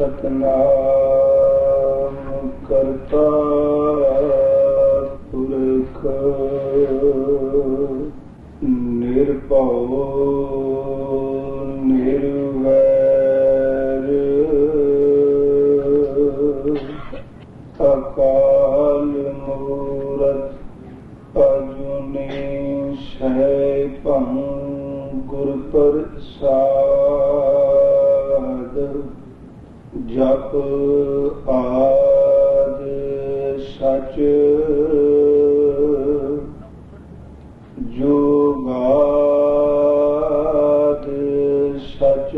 सतनाम करता पुरख निरभਉ निर्वैर अकाल मूरत अजूनी सैभं गुर प्रसाद जप आद सच जुगाद सच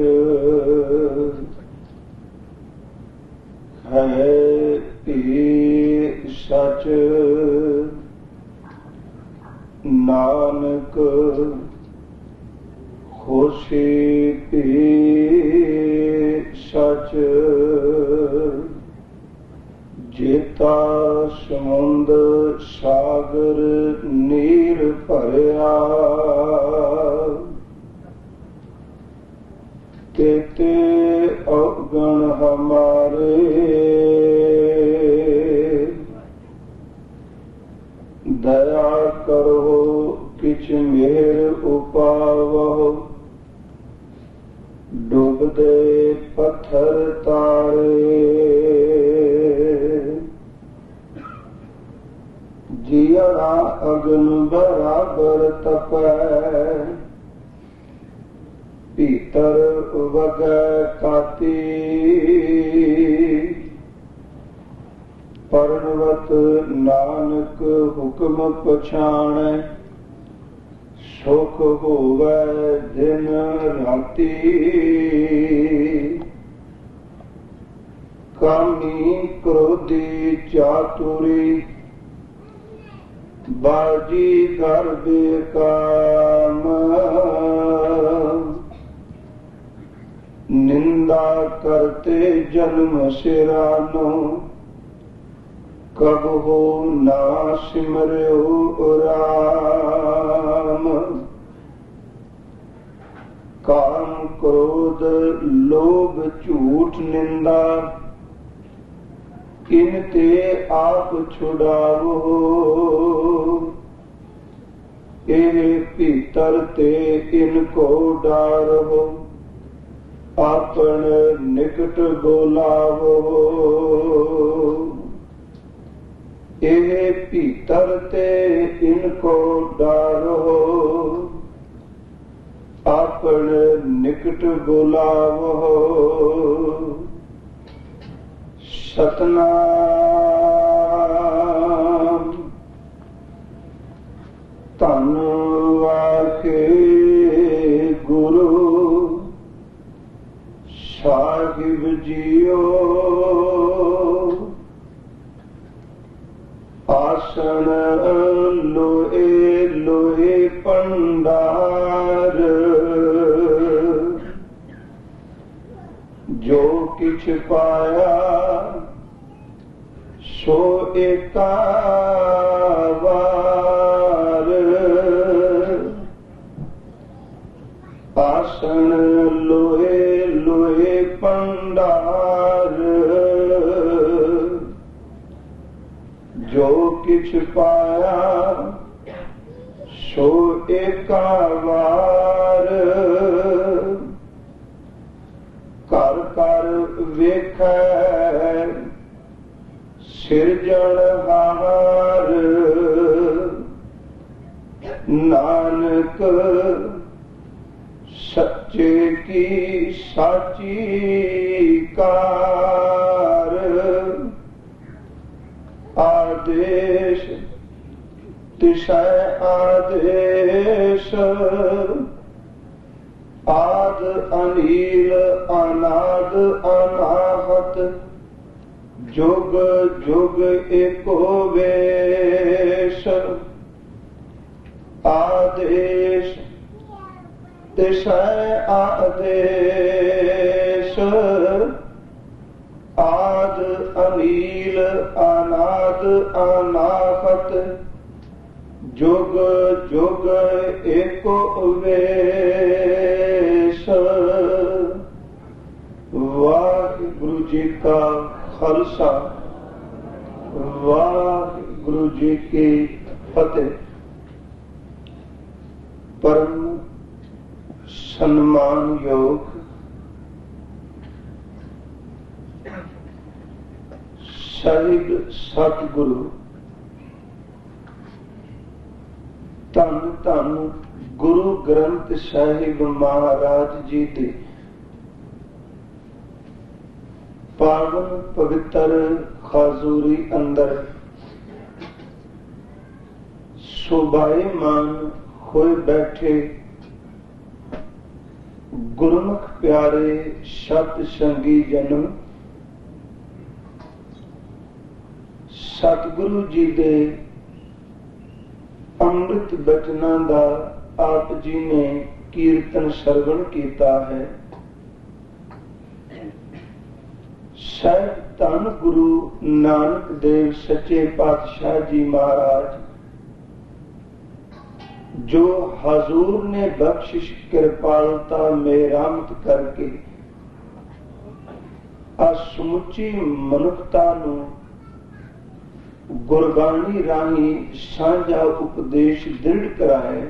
है सच नानक होशी पी सच जेता समुंद सागर नीर भरिया तेते अवगण हमारे दया करो किछ मेर उपावो डूबदे पत्थर तारे जियरा अग्न बराबर तपै भीतर वगै काती परनवत नानक हुक्म पछाणै सुख होवै दिन राती कामी क्रोधी चातुरी बाजी घर बेकाम निंदा करते जन्म सिरानो कब हो ना सिमर्यो राम काम क्रोध लोभ झूठ निंदा किन ते आप छुड़ावो ए भीतर ते इनको डारो आपन निकट बोलावो ए भीतर ते इनको डारो आपन निकट बोलावो सतनाम धन वाखे गुरु साहिब जियो आसन लोए लोए पंडार जो किछ पाया सो एकावार आसन लोए लोए पंडार जो किछ पाया सो एकावार कर कर वेखै सिरजनहार नानक सच्चे की साची कार आदेश तिसै आदेश आद अनील अनाद अनाहत जुग जुग एको वेश आदेश तिसै आदेश आद अनील अनाद अनाहत जुग जुग एको वेश वाह वाहिगुरु जी का खालसा वाहिगुरु जी की फतेह। परम सम्मान योग साहिब सतगुरु धन धन गुरु ग्रंथ साहिब महाराज जी दे पावन पवित्र खाजूरी अंदर शोभायमान होए बैठे गुरमुख प्यारे सत संगी जन सतगुरु जी दे अमृत बचना दा आप जी ने कीर्तन श्रवण किया है। शायद धन गुरु नानक देव सच्चे पातशाह जी महाराज जो हजूर ने बख्शिश कृपालता मेहरमत करके असमुची मनुखता नू गुरबाणी राही सांझा उपदेश दृढ़ कराए।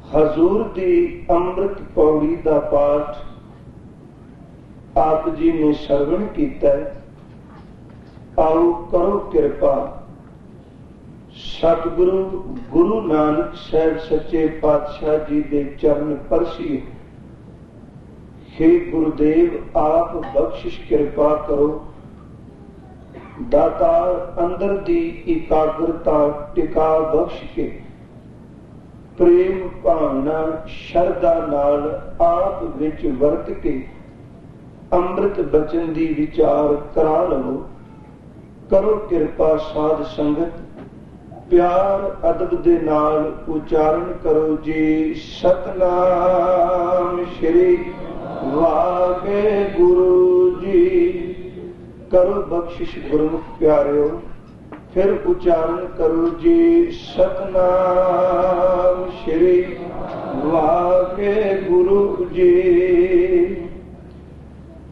हजूर दी अमृत पौड़ी दा पाठ आप जी ने श्रवण किया। आओ करो कृपा सतगुरु गुरु नानक साहब सच्चे पातशाह जी दे चरण परसी। हे गुरुदेव आप बख्शिश कृपा करो। दातार अंदर दी एकाग्रता टिका बख्श के प्रेम भावना शरदा नाल आप विच वरत के अमृत बचन दी विचार करा लो। करो कृपा साध संगत प्यार अदब दे नाल उचारण करो जी सतनाम श्री वाहिगुरु जी। करो बख्शिश गुरमुख प्यारे फिर उच्चारण करो जी सतनाम श्री वाहिगुरु जी।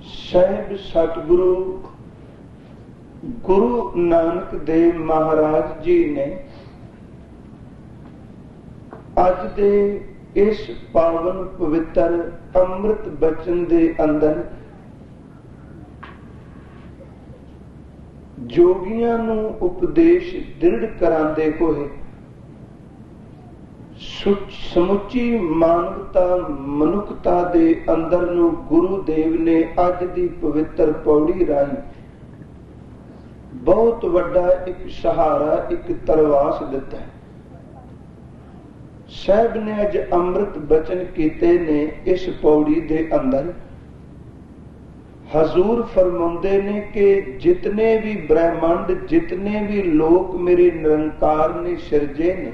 साहिब सतगुरु गुरु नानक देव महाराज जी ने अज दे इस पावन पवित्र अमृत बचन दे अंदर जोगियां नू उपदेश दृढ़ करांदे होए समुची मानवता मनुखता दे अंदर नू गुरुदेव ने अज दी पवित्र पौड़ी राही बहुत वड्डा एक सहारा एक तरवास दिता है। साहब ने अज अमृत बचन कीते ने इस पौड़ी दे अंदर हजूर फरमाते ने कि जितने भी ब्रह्मांड जितने भी लोक मेरे निरंकार ने सिरजे ने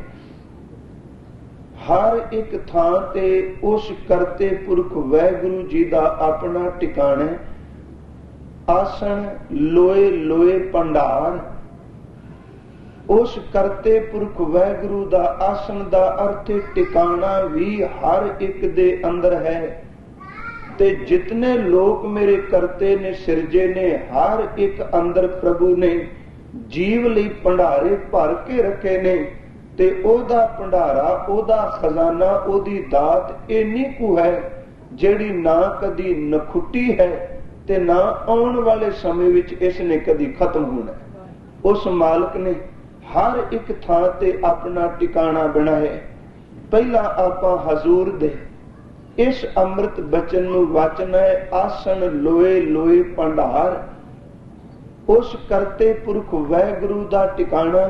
हर एक थां ते उस करते पुरख वाहिगुरु जी दा अपना टिकाणा आसन लोए लोए भंडार। उस करते पुरख वाहिगुरु दा आसन दा अर्थ टिकाणा भी हर एक दे अंदर है ते जितने लोग मेरे करते ने सिरजे ने हर एक अंदर प्रभु ने जीव लई भंडारे भर के रखे ने ते ओदा भंडारा ओदा खजाना ओदी दात इन्नी कु है जेड़ी ना कदी नखुटी है ते ना आने वाले समय विच इसने कदी खत्म होना। उस मालिक ने हर एक थां ते अपना टिकाणा बनाया। पहला आपां हजूर दे इस अमृत बचन नू वाचना है आसन लोए लोए भंडार। उस करते पुरख वाहिगुरु दा टिकाणा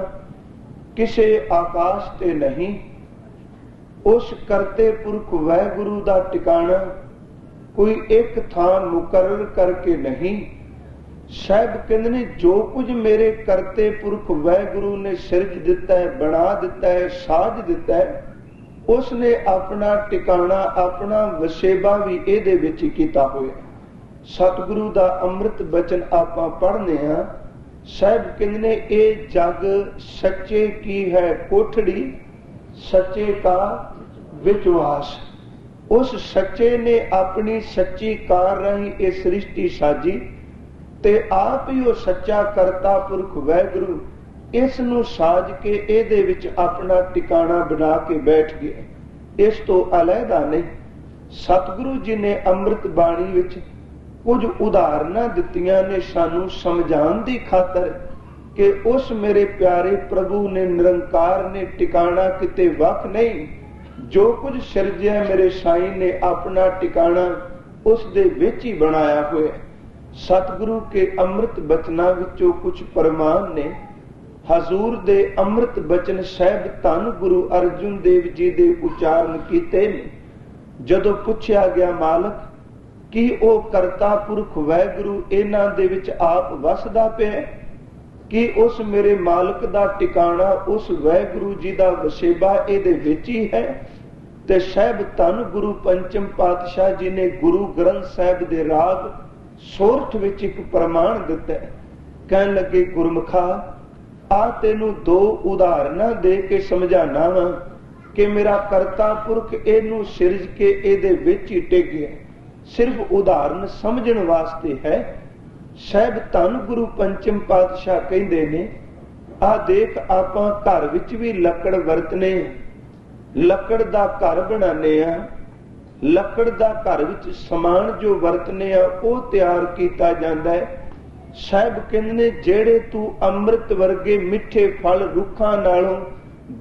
किसे आकाश ते नहीं। उस करते पुरख वाहिगुरु दा टिकाणा कोई एक थां मुकर्रर करके नहीं। साहब कहंदे ने जो कुछ मेरे करते पुरख वाहिगुरु ने सिरज दिता है बना दिता है साज दिता है उसने अपना टिकाणा अपना वसेबा भी इहदे विच कीता होया। सतगुरु दा अमृत बचन आपां पढ़ने आ। साहब कहंदे ने ये जग सच्चे की है कोठड़ी सच्चे का विश्वास। उस सच्चे ने अपनी सच्ची कार राही ये सृष्टि साजी ते आप ही वो सच्चा करता पुरख वैगुरु इस नूं साज के ਇਹਦੇ ਵਿੱਚ अपना टिकाणा बना के बैठ गया। इस तो अलहदा नहीं। सतगुरु जी ने अमृत बाणी विच कुछ उदाहरणा दित्तियां ने सानू समझाण दी खातर कि उस मेरे प्यारे प्रभु ने निरंकार ने टिकाणा किते वख नहीं। जो कुछ सिरजिया मेरे साईं ने अपना टिकाणा उस दे विच ही बनाया हुआ। सतगुरु के अमृत बचना विचों कुछ प्रमाण ने हजूर दे अमृत बचन साहिब धन गुरु अर्जुन देव जी दे उच्चारण कीते ने। जदों पुछया गया मालक कि ओ करता पुरख वैगुरु इन्हां दे विच आप वसदा पिया कि उस मेरे मालक दा टिकाणा उस वैगुरु जी दा वसेबा इहदे विच ही है। ते साहिब धन गुरु पंचम पातशाह जी ने गुरु ग्रंथ साहिब दे राग सोरठ विच एक प्रमाण दिता है। कहन लगे गुरमुखा आ तेनू दो उदाहरणा दे के समझाना वा कि मेरा करता पुरख इनू सिरज के एदे विच ही टिक गया। सिर्फ उदाहरण समझण वास्ते है। साहिब धन गुरु पंचम पातशाह कहंदे ने आ देख आपां घर विच भी लकड़ वरतने, लकड़ दा घर बनाने आ, लकड़ दा घर विच समान जो वरतने आ ओ तैयार कीता जांदा है। साहिब कहंदे ने जेड़े तू अमृत वर्गे मिठे फल रुखां नालों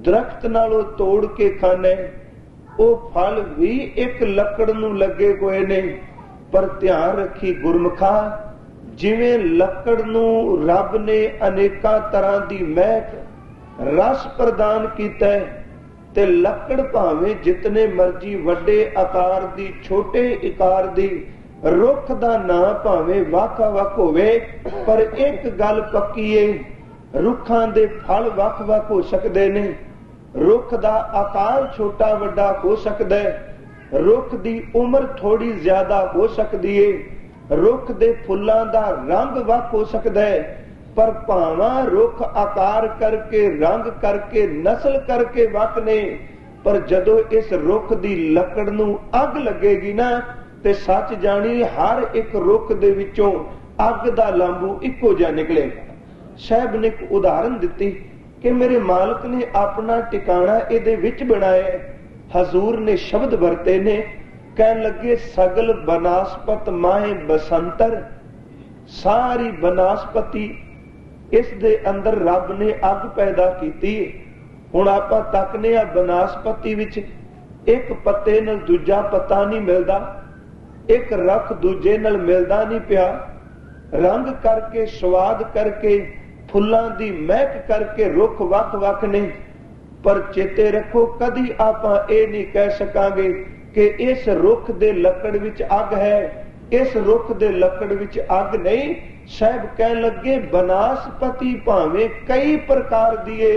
दरख्त नालों तोड़ के खाने ओ फल भी एक लकड़ नूं लगे हुए ने। पर ध्यान रखी गुरमुखा जिवें लकड़ नूं रब ने अनेकां तरह दी महक रस प्रदान कीता है ते लकड़ भावें जितने मर्जी वड्डे आकार दी छोटे आकार दी रुख दा नां भावें वख वख होवे पर एक गल पक्की है रुखां दे फल वख वख हो सकदे ने। रुख दा आकार छोटा वड्डा हो सकदा है, रुख दी उम्र थोड़ी ज्यादा हो सकदी है, रुख दे फुल्लां दा रंग वख हो सकदा है। पर भावां रुख आकार करके रंग करके नस्ल करके वख ने पर जदों इस रुख दी लकड़ नूं अग लगेगी ना ते सच जानी हर एक रुख दे विचों अग दा लांबू इक्को जिहा निकलेगा। साहिब ने एक उदाहरण दिती कि मेरे मालिक ने अपना टिकाणा इहदे विच बनाया। हजूर ने शब्द वरते ने कहन लगे सगल बनास्पत माहे बसंतर। सारी बनास्पति इस दे अंदर रब ने अग पैदा कीती। हुण आपां तकने आ बनास्पति विच एक पत्ते नाल दूजा पत्ता नहीं मिलदा, एक रख दूजे नाल मिलदा नहीं पिया। रंग करके स्वाद करके फुल्लां दी महक करके रुख वख वख ने। पर चेते रखो कदी आपां ये नहीं कह सकांगे कि इस रुख दे लकड़ विच अग है, इस रुख दे लकड़ विच अग नहीं। साहिब कहन लगे बनास्पति भावें कई प्रकार दिए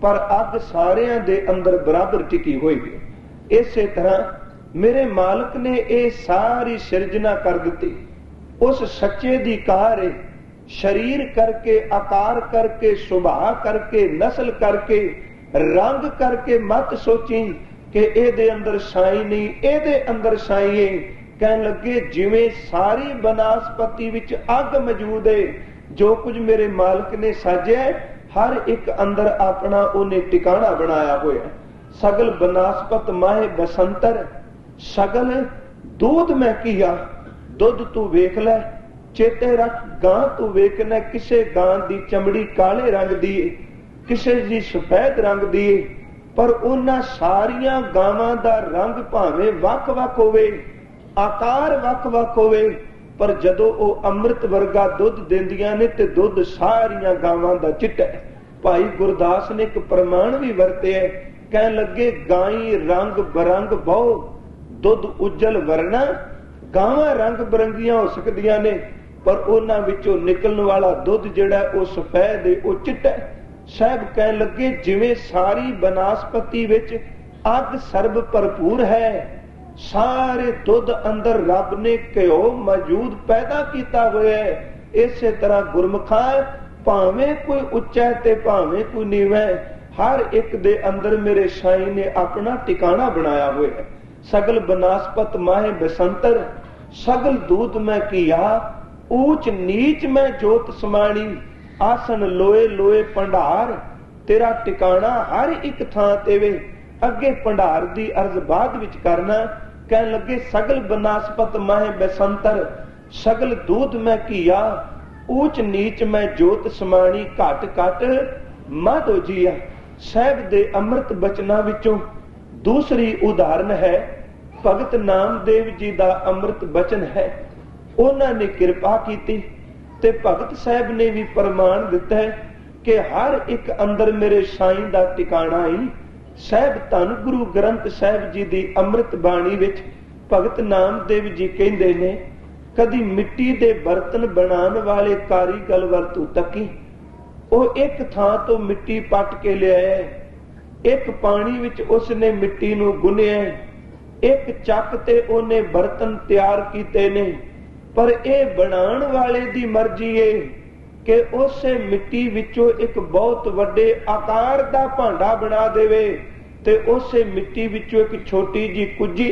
पर अग सारियां दे अंदर बराबर टिकी हुई है। इसे तरह मेरे मालिक ने ये सारी सिरजना कर दी। उस सच्चे दी कार है शरीर करके आकार करके सुभाव करके नस्ल करके रंग करके मत सोची कि एदे अंदर साई नहीं एदे अंदर साई है। कहन लगे जिवें सारी बनास्पति विच अग मौजूद है। जो कुछ मेरे मालिक ने साजिया हर एक अंदर अपना उन्हें टिकाणा बनाया हुआ। सगल बनास्पत माहे बसंतर। सगल दूध मैं किया दुध तू वेख लै। चेते रख गां तू वेखना किसे गां दी चमड़ी काले रंग दी किसे दी सफेद रंग दी पर उन्हां सारियां गावां दा रंग भावें वख वख होवे आकार वख वख होवे पर जदों ओ अमृत वर्गा दुध देंदियां ने ते दुध सारियां गावां दा चिट्टा है। भाई गुरदास ने एक प्रमाण भी वरते है। कहन लगे गाई रंग बरंग बहु दुध उज्जल वरना। गावां रंग बरंगियां हो सकदियां ने पर उन्हां विचों निकलण वाला दुध जिहड़ा ओ सफेद है ओ चिट्टा है। साहिब कहन लगे जिवें सारी बनास्पति विच अग सर्ब भरपूर है सारे दुध अंदर रब ने घ्यो मौजूद पैदा किया हुआ है। इस तरह गुरमुखा भावें कोई उच्चा है ते भावें कोई नीवा है हर एक दे अंदर मेरे साईं ने अपना टिकाणा बनाया हुआ है। सगल बनास्पत माहे बसंतर, सगल दूत मैं किया, ऊंच नीच मैं जोत समाणी, आसन लोए लोए भंडार, तेरा टिकाणा हर एक थां ते वे। अगे भंडार दी अर्ज बाद विच करना, कहन लगे सगल बनास्पत माहे बसंतर, सगल दूत मैं किया, ऊंच नीच मैं जोत समाणी, घट घट माधो जिया। साहिब दे अमृत बचना विचों दूसरी उदाहरण है भगत नामदेव जी दा अमृत बचन है। उन्होंने ने किरपा की ते भगत साहब ने भी प्रमाण दिता है कि हर एक अंदर मेरे साईं दा टिकाणा ही। साहब धन गुरु ग्रंथ साहिब जी दी अमृत बाणी विच भगत नामदेव जी कहंदे ने, कदी मिट्टी दे बर्तन बनाने वाले कारीगर वल तू तकी, ਉਹ एक थां तो मिट्टी पट के लिया, एक पानी विच उसने मिट्टी नूं गुन्निया, एक चक ते ओने बर्तन तैयार कीते ने। पर यह बनाने वाले दी मर्जी है कि उसे मिट्टी विचों एक बहुत वड्डे आकार दा भांडा बना देवे ते उसे मिट्टी विचों एक छोटी जी कुजी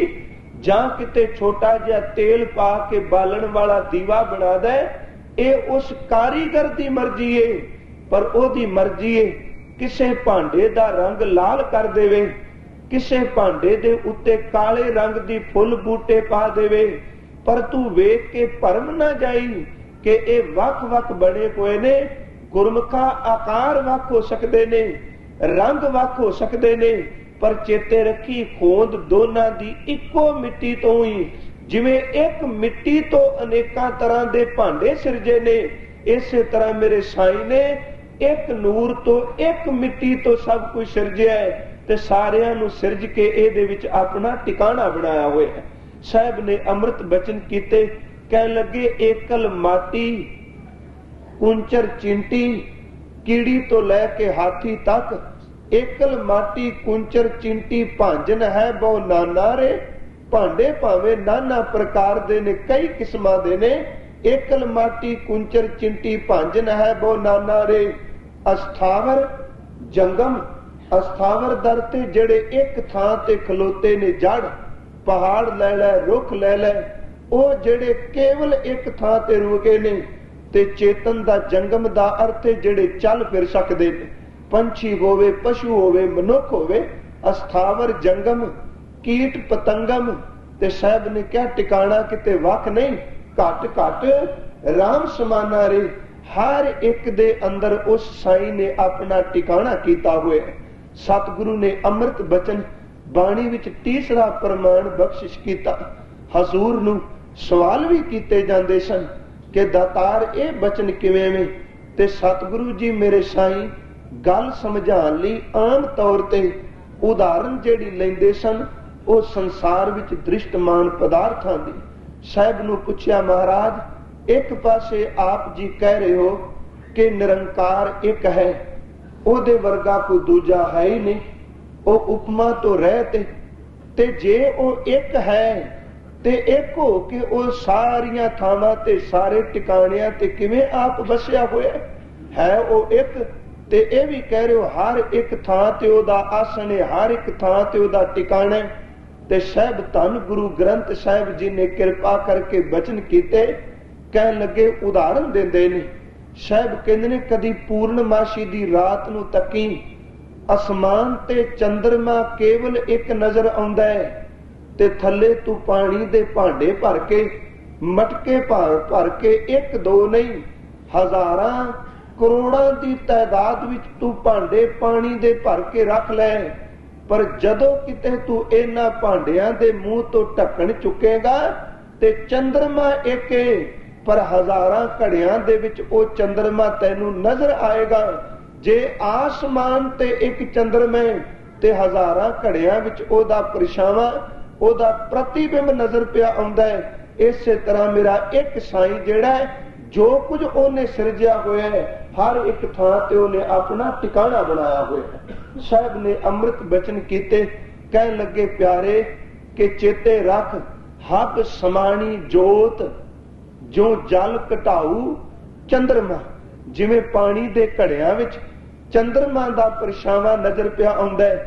जां किते छोटा जिहा तेल पा के बालन वाला दीवा बना दे। ये उस कारीगर दी मर्जी है। पर ओदी मर्जी है किसे भांडे दा रंग लाल कर देवे, किसे भांडे दे उत्ते काले रंग दी फुल बूटे पा देवे। पर तू वेख के भरम ना जाई कि ये वख वख बने हुए ने। गुरमुखा आकार वख हो सकते ने, रंग वख हो सकते ने, पर चेते रखी होंद दोना दी इको मिट्टी तो ही। जिवें एक मिट्टी तो अनेकां तरह दे भांडे सिरजे ने, इसे तरह मेरे साईं ने एक नूर तो एक मिट्टी तो सब कुछ सिरजिया है ते सारियां नूं सिरज के इहदे विच अपना टिकाणा बनाया हुआ है। साहब ने अमृत बचन कीते, कहन लगे एकल माटी कुंचर चिंटी, कीड़ी तो लैके हाथी तक, एकल माटी कुंचर चिंटी भांजन है बहु नाना रे। भांडे भावे नाना प्रकार दे ने, कई किस्मां दे ने। एकल माटी कुंचर चिंटी भांजन है बहु नाना रे। अस्थावर जंगम, अस्थावर दर ते जेड़े एक थां ते खलोते ने, जड़ पहाड़ लै लै रुख लै लै, ओ जेड़े केवल एक थां ते रुके ने। ते चेतन दा जंगम दा अर्थ है जेड़े चल फिर सकदे ने, पंछी होवे पशु होवे मनुख होवे। अस्थावर जंगम कीट पतंगम। ते साहब ने क्या टिकाणा किते वख नहीं, घट घट राम समाना रे। हर एक दे अंदर उस साईं ने अपना टिकाणा कीता हुआ है। सतगुरु ने अमृत बचन बाणी विच तीसरा प्रमाण बख्शिश कीता। हजूर नूं सवाल भी कीते जांदे सन कि दातार ये बचन किवें में। ते सतगुरु जी मेरे साईं गल समझाण लई आम तौर ते उदाहरण जेड़ी लैंदे सन वो संसार विच दृष्टमान पदार्थां दी। साहब नूं पुछया, महाराज एक पासे आप जी कह रहे हो कि निरंकार एक है, ओदे वर्गा कोई दूजा है ही नहीं, वो उपमा तो रहते। ते जे वो एक है ते एक हो के वो सारियां थावां ते सारे टिकाणियां ते किवें आप बसिया होया है। वो एक ते ये भी कह रहे हो हर एक थां ते ओदा आसन है, हर एक थां ते ओदा टिकाणा है। ते साहब धन गुरु ग्रंथ साहिब जी ने कृपा करके बचन कीते, कहन लगे उदाहरण देंदे ने। साहब कहंदे ने कदी पूर्णमासी दी रात नूं तकी आसमान ते चंद्रमा केवल एक नजर आउंदा है ते थल्ले तू पानी दे भांडे भर के मटके भर के एक दो नहीं हजारां करोड़ां दी तादाद विच तू भांडे पानी दे भर के रख लै। पर जदों किते तू इन्हां भांडियां दे मूंह तो ढक्कन चुकेगा ते चंद्रमा एक पर हजारां घड़ियां दे विच ओ चंद्रमा तैनू नजर आएगा। जे आसमान ते एक चंद्रमा ते हजारां घड़ियां विच ओदा परछावां ओदा प्रतिबिंब नजर पिया आउंदा है। इसे तरह मेरा एक साईं जेड़ा है जो कुछ ओने सिरजिया होया है हर एक थां ते ओने अपना टिकाणा बनाया होया है। साहब ने अमृत बचन कीते, कहन लगे प्यारे के चेते रख हब समाणी जोत जो जल घटाऊ चंद्रमा। जिवें पानी दे घड़ियां विच चंद्रमा दा परछावां नजर पिया आउंदा है।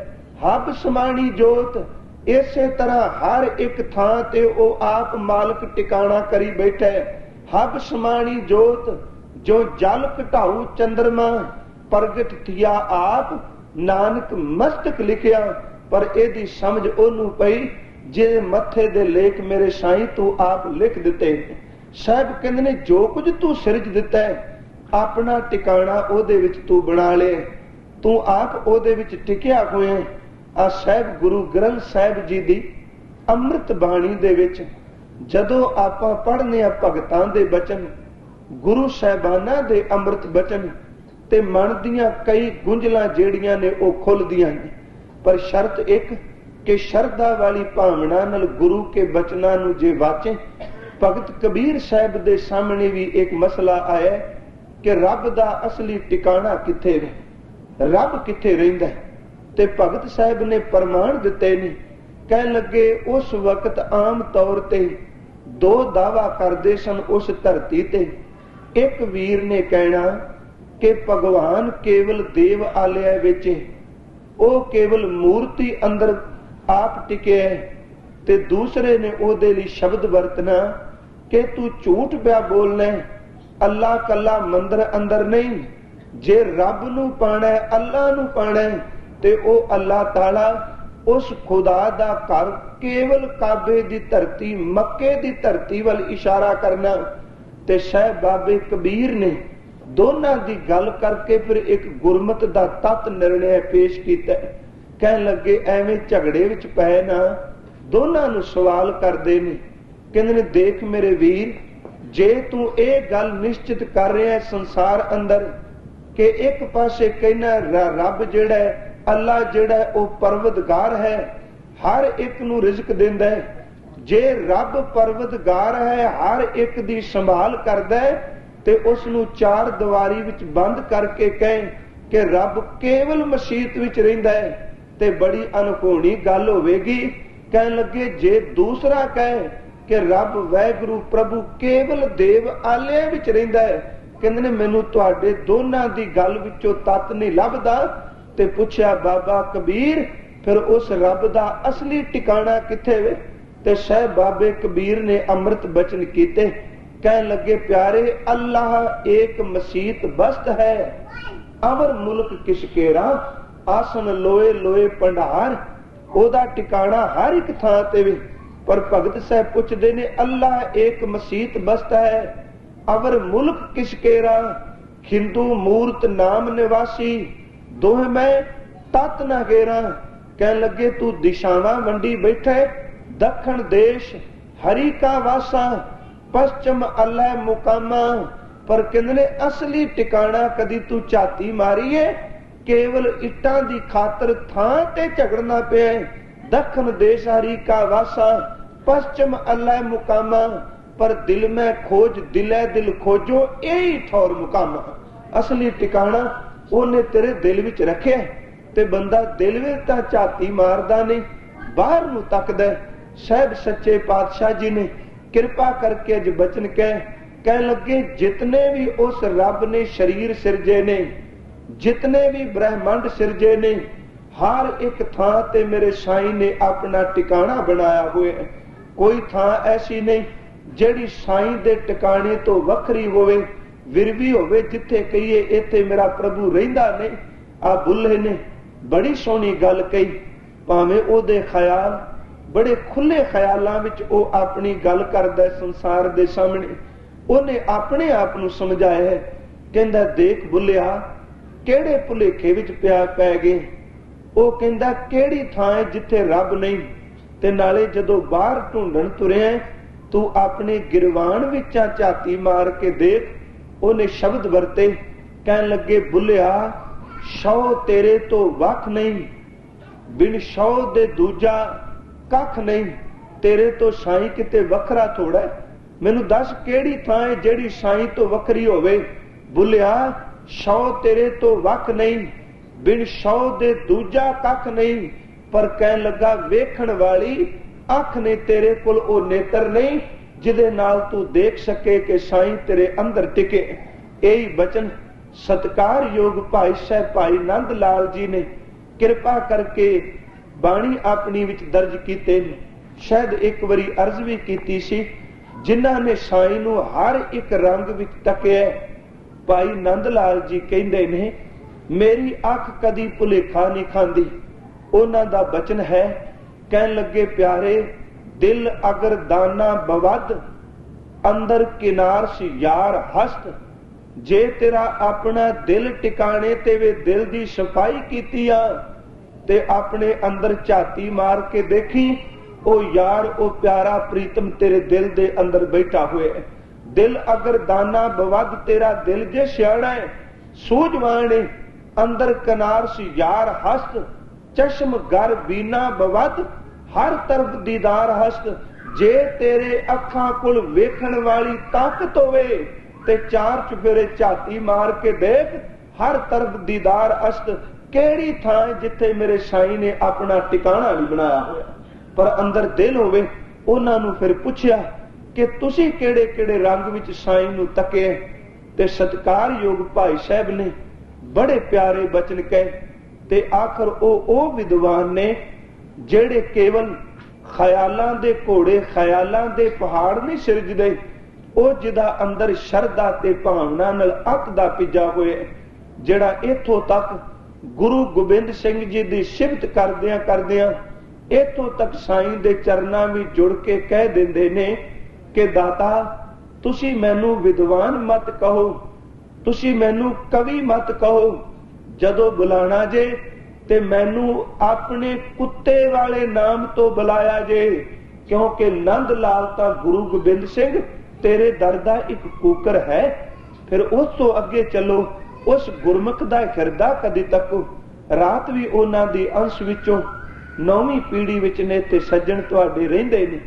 हब समाणी जोत इसे तरह हर एक थां ते ओ आप मालक टिकाणा करी बैठा है। हब समाणी जोत जो जल घटाऊ चंद्रमा प्रगट थिया आप नानक मस्तक लिखिया। पर एदी समझ ओनू पई जे मथे दे लेख मेरे साईं तू आप लिख दिते। साहब कहंदे ने जो कुछ तू सिरज दिता है अपना टिकाणा ओदे विच तू बना ले, तू आप ओदे विच टिकिया होया। आ साहब गुरु ग्रंथ साहिब जी दी अमृत बाणी दे विच जदों आपां पढ़ने आ भगतां दे बचन, गुरु साहिबाना दे अमृत बचन ते मन दियां कई गुंझलां जेड़ियां ने ओ खुलदियां ने। पर शर्त एक कि शरधा वाली भावना नाल गुरु के बचनां नूं जे वाचे। भगत कबीर साहिब दे सामने भी एक मसला आया कि रब दा असली टिकाणा किथे है, रब किथे रहिंदा है। ते भगत साहिब ने प्रमाण दिते ने। कह लगे उस वक्त आम तौर ते दो दावा करते सन उस धरती ते। एक वीर ने कहना कि भगवान केवल देव आलिया विच है, ओ केवल मूर्ति अंदर आप टिके है। ते दूसरे ने ओदे लई शब्द वरतना कि तू झूठ पिया बोलना है, अल्लाह कला मंदिर अंदर नहीं, जे रब नूं पाना है अल्लाह नूं पाना है ते ओ अल्लाह ताला उस खुदा दा घर केवल काबे दी धरती मक्के दी धरती वल इशारा करना। ते साहिब बाबे कबीर ने दोनों दी गल करके फिर एक गुरमत दा तत निर्णय पेश किया। कह लगे एवें झगड़े विच पै ना, दोनों नूं सवाल करदे ने। कहंदे ने देख मेरे वीर, जे तू ये गल निश्चित कर रहा है संसार अंदर कि एक पासे कहना रब जिहड़ा है अल्लाह जिहड़ा है वो परवतगार है, हर एक नूं रिज़्क दिंदा है। जे रब परवतगार है हर एक दी संभाल करदा है ते उस नूं चार दीवारी विच बंद करके कहे कि रब केवल मसीत विच रहिंदा है ते बड़ी अनहोनी गल होवेगी। कह लगे जे दूसरा कहे कि रब वैगुरु प्रभु केवल देव आलिया विच रहिंदा है, कहंदे ने मैनूं तुहाडे दोनां दी गल विचों तत नहीं लभदा। ते पुछया बाबा कबीर फिर उस रब दा असली टिकाणा किथे वे? ते साहिब बाबे कबीर ने अमृत बचन कीते। कह लगे प्यारे अल्लाह एक मसीत बस्त है, अवर मुल्क किसकेरा, आसन लोए लोए भंडार, ओदा टिकाणा हर एक थां ते वे। पर भगत साहब पुछदे ने अल्लाह एक मसीत बस्त है, अवर मुल्क किसकेरा, हिंदू मूर्त नाम निवासी, दोहे मैं तत ना घेरा। कह लगे तू दिशावां वंडी बैठे, दखण देश हरि का वासा, पश्चिम अल्लाह मुकामा। पर कहंदे ने असली टिकाणा कदी तू झाती मारी है, केवल इट्टां दी खातर थां ते झगड़ना पिया। दखण देश हरि का वासा, पश्चिम अल्लाह मुकामा। पर दिल में खोज दिलै दिल खोजो, यही ठौर मुकामा। असली टिकाणा ओने तेरे दिल विच रखिया ते बंदा दिल विच तां झाती मारदा नहीं, बाहर नूं तकदा। साहिब सच्चे पातशाह जी ने कृपा करके अज बचन कह लगे जितने भी उस रब ने शरीर सिरजे ने, जितने भी ब्रह्मांड सिरजे ने, हर एक थां ते मेरे साईं ने अपना टिकाणा बनाया हुआ है। कोई थां ऐसी नहीं जेड़ी साईं दे टिकाणे तो वखरी होवे, विरवी होवे जिथे कहिए इथे मेरा प्रभु रहिंदा नहीं। आ बुल्ले ने बड़ी सोहनी गल कही, भावें ओदे ख्याल बड़े खुले ख्यालां विच ओ अपनी गल करदा संसार दे सामने। ओने अपने आप नूं समझाया है, कहंदा देख बुल्लिया किहड़े भुलेखे विच पिया पै गए। ओ कहंदा किहड़ी थां है जिथे रब नहीं, ते नाले जदों बाहर ढूंढण तुरिया तू अपने गिरवान विचां झाती मार के देख। ओने शब्द वरते, कहन लगे बुल्लिया शौ तेरे तो वख नहीं, बिन शौ दे दूजा कख नहीं, तेरे तो साईं किते वखरा थोड़ा है। मैनू दस केड़ी थां है जेड़ी साईं तो वखरी होवे। बुल्लिया शौ तेरे तो वख नहीं, बिन शौ दे दूजा कख नहीं। पर कहन लगा वेखण वाली अख ने तेरे कोल ओ नेत्र नहीं जिदे नाल तू देख सके कि साईं तेरे अंदर टिके। यही बचन सत्कार योग भाई साहब भाई नंद लाल जी ने कृपा करके बाणी अपनी विच दर्ज कीते ने। शायद एक बारी अर्ज भी कीती सी, जिन्हां ने साईं नूं हर एक रंग विच तकिया। भाई नंद लाल जी कहंदे ने, मेरी अख कदी भुलेखा नहीं खांदी। उन्हां दा बचन है, कहन लगे प्यारे, दिल अगर दाना बवद, अंदर किनार सी यार हस्त। जे तेरा अपना दिल टिकाने ते वे दिल दी सफाई कीती आ, ते अपने अंदर झाती मार के देखी, ओ यार ओ प्यारा प्रीतम तेरे दिल दे अंदर बैठा हुए है। दिल अगर दाना बवद, तेरा दिल जे सियाणा है, सूझवान है, अंदर किनार सी यार हस्त। चश्म गर बीना बवद, हर तरफ दीदार हस्त। जे तेरे अखां कोल वेखण वाली ताकत होवे, ते चार चुफेरे झाती मार के देख, हर तरफ दीदार हस्त। केड़ी थां जिथे मेरे साईं ने अपना टिकाणा नहीं बनाया होया, पर अंदर दिल होवे। उन्हां नूं फिर पुछया कि तुसी केड़े केड़े रंग विच साईं नूं तके? ते सत्कारयोग भाई साहब ने बड़े प्यारे बचन कहे, ते आखर ओ विद्वान ने जेड़े केवल ख्यालां दे घोड़े, ख्यालां दे पहाड़ नहीं सिरजदे, ओ जिदा अंदर शरधा ते भावना नाल अत दा पिजा होए, जेड़ा इथों तक गुरु गोबिंद सिंह जी दी सिफत करदियां करदियां इथों तक साईं दे चरनां विच जुड़ के कह दिंदे ने कि दाता तुसी मैनू विद्वान मत कहो, तुसी मैनू कवि मत कहो। जदों बुलाना जे ते मैनू अपने कुत्ते वाले नाम तो बुलाया जे, क्योंकि नंद लाल ता गुरु गोबिंद सिंह तेरे दर दा एक कूकर है। फिर उस तो अगे चलो, उस गुरमुख दा हिरदा कदी तको। रात भी उन्हां दी अंश विचों 9वीं पीढ़ी विच ने ते सज्जण तुहाडे रहिंदे ने,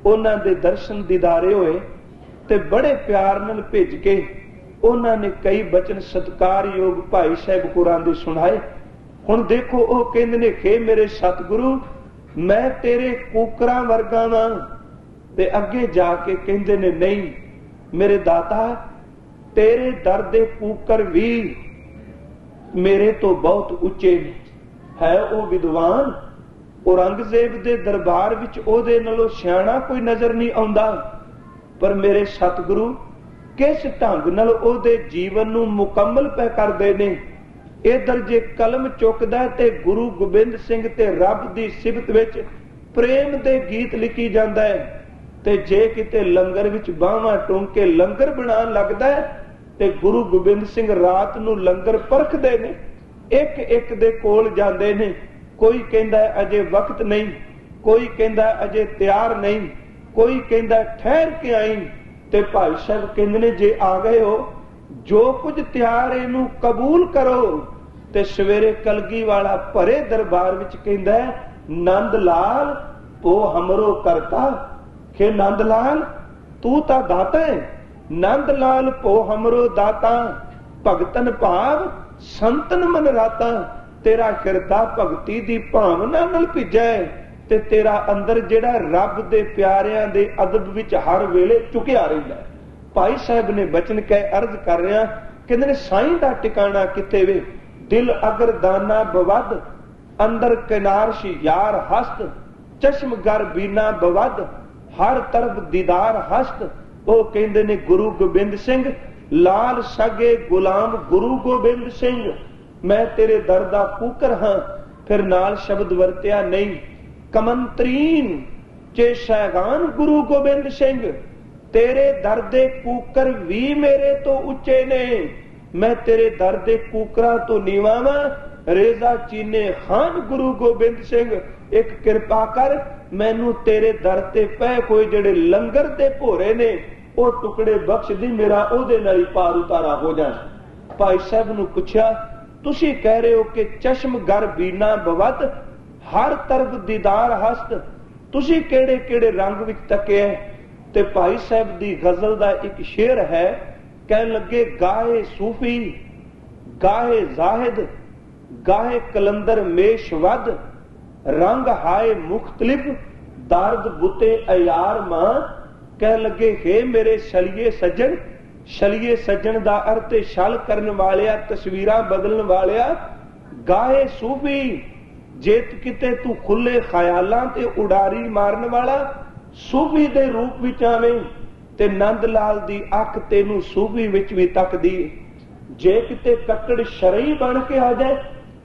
उन्हां दे दर्शन दीदारे होए ते बड़े प्यार नाल भेज के उन्हां ने कई बचन सत्कारयोग भाई साहब होरां दे सुनाए। हुण देखो ओ कहंदे ने, हे मेरे सतगुरु, मैं तेरे कूकरां वर्गा वां। ते अगे जाके कहंदे ने, नहीं मेरे दाता, तेरे दर दे कूकर भी मेरे तो बहुत उच्चे ने। है ओ विद्वान, औरंगजेब दे दरबार विच ओदे नालों सियाणा कोई नजर नहीं आउंदा, पर मेरे सतगुरु किस ढंग नाल ओदे जीवन नूं मुकम्मल पै करदे ने। इधर जे कलम चुकदा ते गुरु गोबिंद सिंह ते रब दी सिफत विच प्रेम दे गीत लिखी जांदा है, ते जे किते लंगर विच बाहां टोंक के लंगर बनान लगदा है ते गुरु गोबिंद सिंह रात नूं लंगर परखदे ने, एक एक दे कोल जांदे ने। कोई कहंदा अजे वक्त नहीं, कोई कहंदा अजे तैयार नहीं, कोई कहंदा ठहर के आई। ते भाई साहब कहंदे ने, जे आ गए हो, जो कुछ तैयार इनू कबूल करो। ते सवेरे कलगी वाला भरे दरबार विच कहंदा है, नंद लाल ओ हमरो करता। के नंद लाल तू ता दाता है, नंद लाल पो हमरो दाता। भगतन भाव संतन मन राता, तेरा हिरदा भगती दी भावना नाल भिजा है, ते तेरा अंदर जेड़ा रब दे प्यारियां दे अदब विच हर वेले चुकिया रहिंदा है। भाई साहब ने बचन कह अर्ज कर रहा, कहंदे ने साईं दा टिकाणा किथे वे? दिल अगर दाना बवद, अंदर किनार सी यार हस्त। चश्म गर बीना बवद, हर तरफ दीदार हस्त। ओ कहंदे ने गुरु गोबिंद सिंह, लाल सगे गुलाम गुरु गोबिंद सिंह, मैं तेरे दर दा कूकर हां। फिर नाल शब्द वरत्या नहीं, कमंतरीन चे शैगान गुरु गोबिंद सिंह, तेरे दर दे कूकर भी मेरे तो उच्चे ने। मैं तेरे दर दे कूकरां तो नीवां वां। रेजा चीने खान गुरु गोबिंद सिंह, एक किरपा कर मैनू तेरे दर ते पै कोई जेड़े लंगर दे भोरे ने ओ टुकड़े बख्श दी, मेरा ओदे नाल पार उतारा हो जाए। भाई साहब नू पुछया, तुसी कह रहे हो कि चश्म गर बीना बवद, हर तरफ दीदार हस्त, तुसी केड़े केड़े रंग विच तके है? ते भाई साहब दी गजल दा एक शेर है, कह लगे, गाहे सूफी गाहे जाहिद गाहे कलंदर मेशवद, रंग हाय मुख्तलिफ दर्द बुते अयार मां। कह लगे, हे मेरे छलिए सज्जन, छलिए सज्जन दा अर्थ छल करन वालिया, तस्वीरां बदलन वालिया। गाहे सूफी जेत किते तू खुले ख्यालां ते उडारी मारन वाला सूफी दे रूप विच आवें ते नंद लाल दी अख तेनू सूफी विच भी तकदी। जे किते कक्कड़ शरई बन के आ जाए,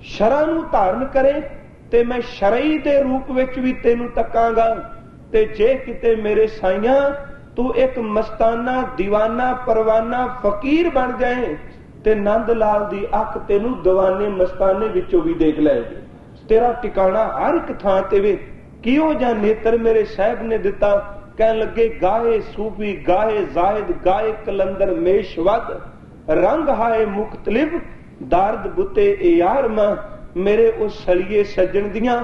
शरा नू धारण करे ते मैं शरई दे रूप विच भी तेनू तकांगा। ते जे किते मेरे साईयां तू एक मस्ताना दीवाना परवाना फकीर बन जाए ते नंद लाल दी अख तेनू दीवाने मस्ताने विचों भी देख लैगी। तेरा टिकाणा हर एक थां ते वे। कियो जा नेत्र मेरे साहब ने दिता, कहन लगे गाए सूफी गाए जाहिद गाए कलंदर मेशवद, रंग हाए मुख्तलिफ दारद बुते ए यार मां। मेरे उस सलिए सज्जन दियां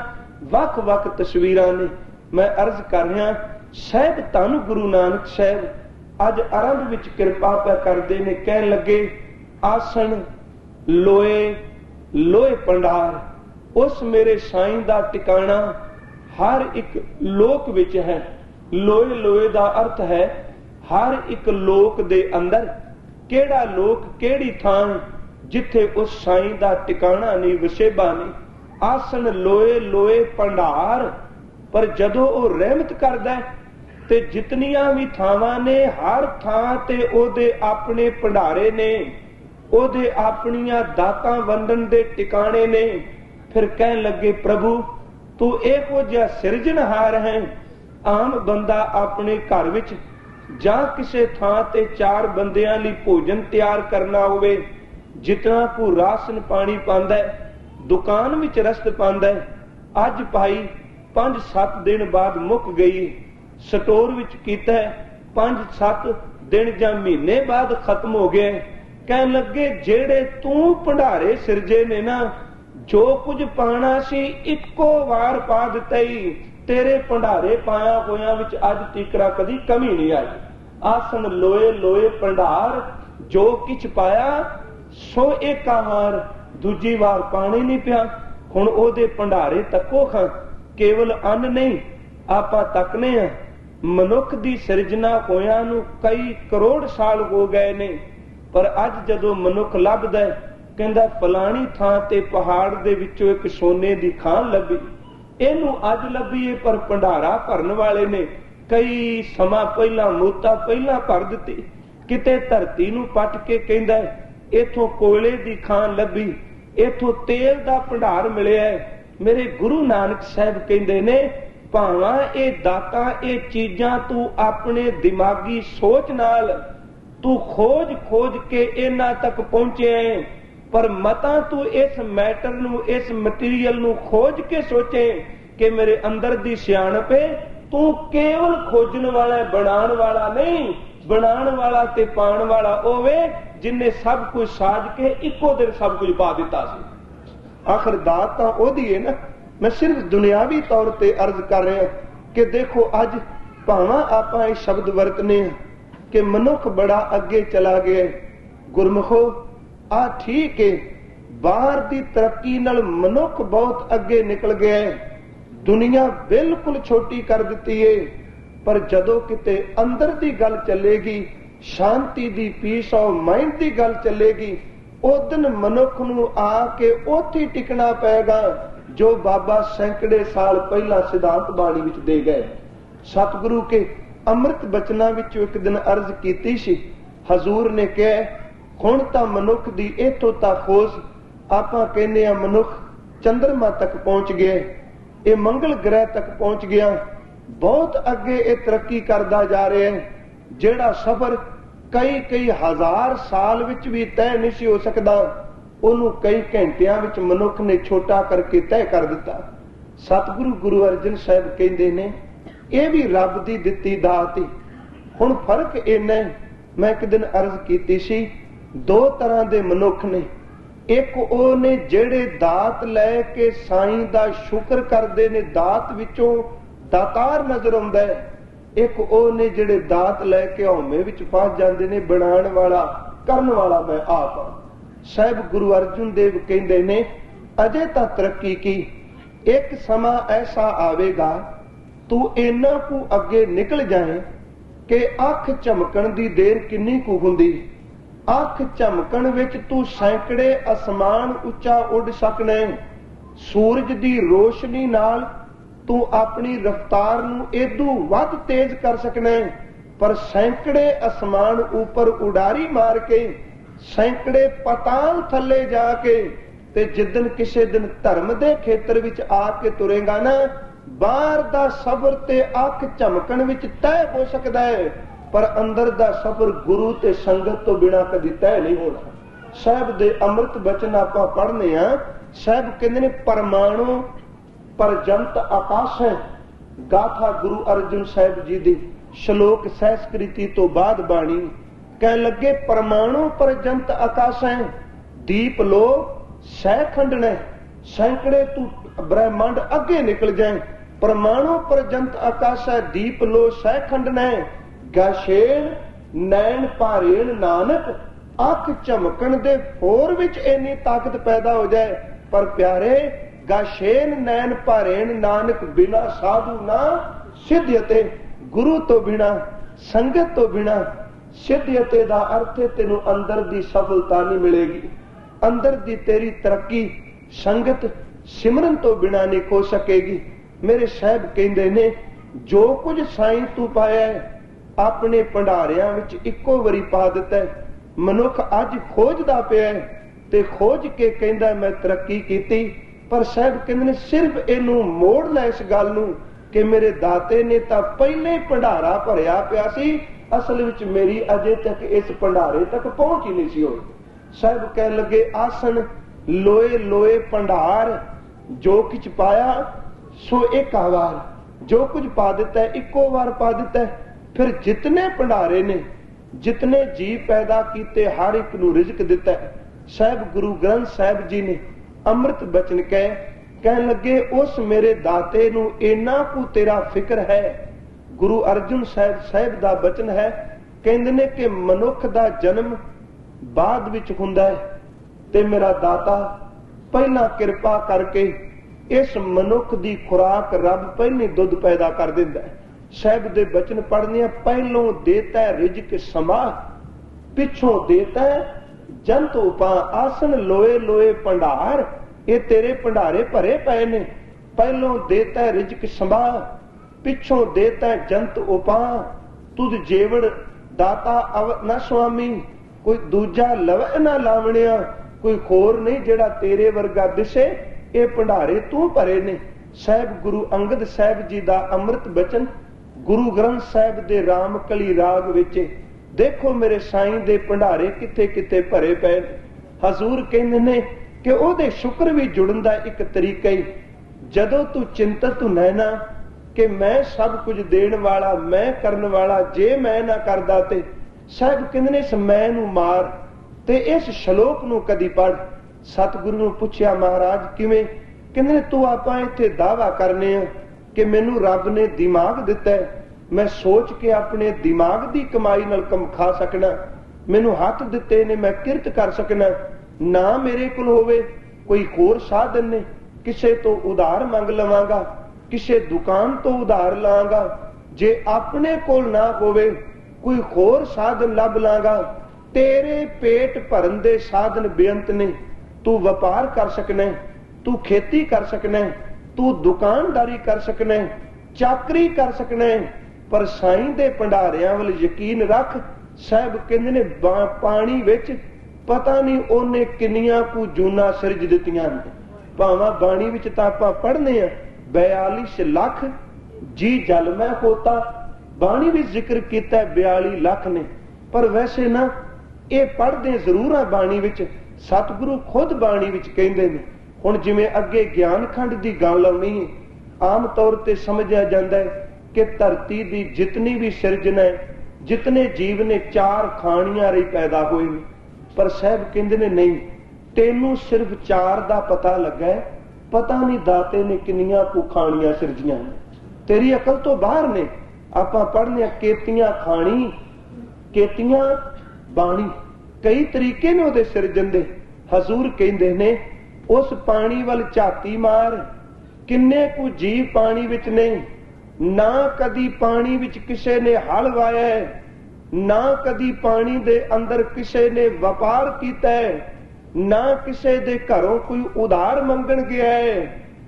वख वख तस्वीरां ने। मैं अर्ज कर रहा साहब धन गुरु नानक साहब अज आरंभ विच किरपा पै करदे ने। कहन लगे आसन लोए लोए भंडार, उस मेरे साईं दा टिकाणा हर एक लोक विच है। लोए लोए दा अर्थ है हर एक लोक दे अंदर। केड़ा लोक केड़ी थां जिथे उस साईं दा टिकाणा नहीं वसेबा नहीं। आसन लोए लोए भंडार, पर जदों वो रहमत करदा ते जितनियां भी थावां ने हर थां ते ओदे अपने भंडारे ने, ओदे अपनियां दातां वंडन दे टिकाणे ने। फिर कहन लगे प्रभु तू इहो जिहा सिरजनहार है। आम बंदा अपने घर विच जां किसे थां ते चार बंदियां लई भोजन तैयार करना होवे, जितना को राशन पानी पांदा है, दुकान विच रस्त पांदा है, अज पाई 5-7 दिन बाद मुक गई, स्टोर विच कीता है 5-7 दिन जां महीने बाद खत्म हो गया। कहन लगे जेड़े तू भंडारे सिरजे ने ना, जो कुछ पाना सी इक्को वार पा दिता ही। तेरे भंडारे पाया होया विच अज तीकरा कदी कमी नहीं आई। आसन लोए लोए भंडार, जो किछ पाया सो एका वार, दूजी वार पानी नहीं पिया। हुण ओदे भंडारे तको खां, केवल अन्न नहीं आपां तकने आ। मनुख दी सिरजना होया नूं कई करोड़ साल हो गए ने, पर अज जदों मनुख लभदा है कहंदा फलानी थां ते पहाड़ दे विचों एक सोने दी खान लभी, इहनूं अज लभी है, पर भंडारा भरन वाले ने कई समा पहला मूता पहला भर दित्ती। किते धरती नूं पट के कहंदा इथों कोयले दी खान लभी, इथों तेल दा भंडार मिलिया है। मेरे गुरु नानक साहब कहंदे ने भावां ये दातां ये चीजां तू अपने दिमागी सोच नाल तू खोज खोज के इन्हां तक पहुंचे है, पर मतां तू इस मैटर नूं इस मटीरियल नूं खोज के सोचे कि मेरे अंदर दी सियाणप है। तू केवल खोजन वाला बनाण वाला नहीं, बनाण वाला ते पाण वाला होवे जिन्हें सब कुछ साज के इको दिन सब कुछ पा दिता सी। आखिर दात तां ओदी है ना। मैं सिर्फ दुनियावी तौर पे अर्ज कर रहा कि देखो अज भावां आपां ये शब्द वरतने कि मनुख बड़ा अगे चला गया। गुरमुखो आ ठीक है, बाहर दी तरक्की नाल मनुख बहुत अगे निकल गया है, दुनिया बिल्कुल छोटी कर दी है। पर जदों किते अंदर दी गल चलेगी, शांति दी पीस ऑफ माइंड दी गल चलेगी, उस दिन मनुख नूं आके उत्थे टिकना पेगा जो बाबा सैकड़े साल पहला सिद्धांत बाणी विच दे गए। सतगुरु के अमृत बचना विच एक दिन अर्ज कीती सी। हजूर ने कहा हुण तां मनुख दी इथों तक खोज, आपां कहने आ मनुख चंद्रमा तक पहुंच गया, ये मंगल ग्रह तक पहुंच गया, बहुत अगे ये तरक्की करता जा रहा है। जेड़ा सफर कई कई हजार साल विच भी तय नहीं सी हो सकता, उन्होंने कई घंटिया विच मनुख ने छोटा करके तय कर दिता। सतगुरु गुरु अर्जन साहब कहते ने यह भी रब की दिती दात ही। हुण फर्क इन्ना है, मैं एक दिन अर्ज की सी, दो तरह के मनुख ने। एक वो ने जेड़े दात लैके साईं दा शुक्र करते ने, दात विचों दातार नजर आउंदा है। एक वो ने जेड़े दात लैके हौमे विच फस जांदे ने, बनाण वाला करन वाला मैं आप हां। साहब गुरु अर्जुन देव कहंदे ने अजे तां तरक्की की, एक समा ऐसा आवेगा तू इन्ना कु अगे निकल जाए कि अख झमकण दी देर किन्नी कु हुंदी। अख झमकण विच तू सैकड़े आसमान उच्चा उड़ सकना है। सूरज दी रोशनी नाल तू अपनी रफ्तार नू इदू वध तेज कर सकना है, पर सैकड़े आसमान ऊपर उडारी मार के, सैकड़े पताल थले जाके, ते जिदन किसी दिन धर्म दे खेतर विच आके तुरेगा ना, बाहर दा सफर ते अख झमकण विच तय हो सकता है, पर अंदर दा सफर गुरु ते संगत तो बिना कदी तय नहीं होना। साहब दे अमृत बचन आपां पढ़ने आ। साहब कहंदे ने परमाणु परजंत आकाश है। गाथा गुरु अर्जन साहब जी दी श्लोक संस्कृति तो बाद बाणी कह लगे परमाणु परजंत आकाश है, दीप लो सहखंड ने, सैकड़े तू ब्रह्मांड अगे निकल जाए, परमाणु परजंत आकाश है, दीप लो सहखंड ने, गाशेन नैन भारेण नानक, अख झमकण दे फोर विच इन्नी ताकत पैदा हो जाए। पर प्यारे गाशेन नैन भारेण नानक, बिना साधु ना सिद्धयते, गुरु तो बिना संगत तो बिना सिद्धयते दा अर्थ है तेनू अंदर दी सफलता नहीं मिलेगी, अंदर दी तेरी तरक्की संगत सिमरन तो बिना नहीं हो सकेगी। मेरे साहब कहंदे ने जो कुछ साईं तू पाया है अपने भंडारियां विच इक्को वारी पा दिता है। मनुख अज खोजदा पिया है ते खोज के कहंदा मैं तरक्की कीती, पर साहब कहंदे ने सिर्फ इनू मोड़ लै इस गल नू कि मेरे दाते ने तां पहले भंडारा भरिया पिया सी, असल विच मेरी अजे तक इस भंडारे तक पहुंच ही नहीं सी होई। साहब कह लगे आसन लोए लोए भंडार, जो कुछ पाया सो एक वार, जो कुछ पा दिता है इक्को बार पा दिता है। फिर जितने भंडारे ने, जितने जी पैदा किए, हर एक नू रिजक दिता है। साहब गुरु ग्रंथ साहब जी ने अमृत बचन कह लगे उस मेरे दाते नू इन्ना कु तेरा फिक्र है। गुरु अर्जन साहब दा बचन है, कहंदे ने कि मनुख दा जन्म बाद विच हुंदा है ते मेरा दाता पहला किरपा करके इस मनुख दी खुराक रब पहले दुध पैदा कर दिंदा है। साहब दे बचन पढ़ने, पहलों देता है रिजक समा, पिछों देता है जंत उपा, आसन लोए लोए भंडार, ये तेरे भंडारे भरे पए ने। पहलों देता है रिजक समा, पिछों देता है जंत उपा, तुझ जेवड़ दाता अव न स्वामी, कोई दूजा लवे ना लावणिया, कोई होर नहीं जेड़ा तेरे वर्गा दिसे, ये भंडारे तू भरे ने। साहब गुरु अंगद साहब जी दा अमृत बचन गुरु ग्रंथ साहब दे रामकली राग विच देखो मेरे साईं दे भंडारे किथे किथे भरे पे। हजूर कहंदे ने कि ओहदे शुक्र भी जुड़न दा एक तरीका ही, जदों तू चिंतत हुंदा ना कि मैं सब कुछ देण वाला, मैं करन वाला, जे मैं ना करदा ते साहब कहंदे ने इस मैं नू मार ते इस श्लोक नू कदी पढ़। सतगुरु नू पुछया महाराज किवें? कहंदे ने तू आपां इत्थे दावा करने आ कि मैनू रब ने दिमाग दिता है, मैं सोच के अपने दिमाग दी कमाई नाल कम खा सकना, मैनू हाथ दिते ने मैं किरत कर सकना, ना मेरे कोल होवे कोई होर साधन ने, किसे तो उधार मंग लवांगा, किसे दुकान तो उधार लांगा, जे अपने कोल ना होवे कोई होर साधन लभ लांगा। तेरे पेट भरन दे साधन बेअंत ने, तू व्यापार कर सकना है, तू खेती कर सकना है, तू दुकानदारी कर सकना है, चाकरी कर सकना है, पर साईं दे भंडारियां वल यकीन रख। साहब कहंदे ने पानी विच पता नहीं ओने किन्नियां कु जूना सिरज दित्तियां ने। भावां बाणी विच तां आपां पढ़ने आ 42 लाख जी जल में होता, बाणी विच जिक्र कीता 42 लाख ने, पर वैसे ना ये पढ़दे जरूर आ बाणी विच। सतगुरु खुद बाणी विच कहंदे ने, हुण जिवें अगे ज्ञान खंड दी गल आउणी है, आम तौर ते समझिया जांदा है कि धरती दी जितनी भी सिरजन है, जितने जीव ने 4 खाणियां रही पैदा हुए ने, पर साहब कहंदे ने नहीं, तेनू सिर्फ 4 दा पता लगा है, पता नहीं दाते ने किन्नियां कु खाणियां सिरजियां ने, तेरी अकल तो बाहर ने। आपां पढ़ने केतियां खाणी, केतियां बाणी, कई तरीके ने उहदे सिरजन दे। हजूर कहंदे ने उस पानी वल झाती मार, किन्ने कु जीव पानी विच ने, ना कदी पानी विच किसे ने हल वाया है, ना कदी पानी दे अंदर किसे ने व्यापार कीता है, ना किसे दे घरों कोई उधार मंगण गया है,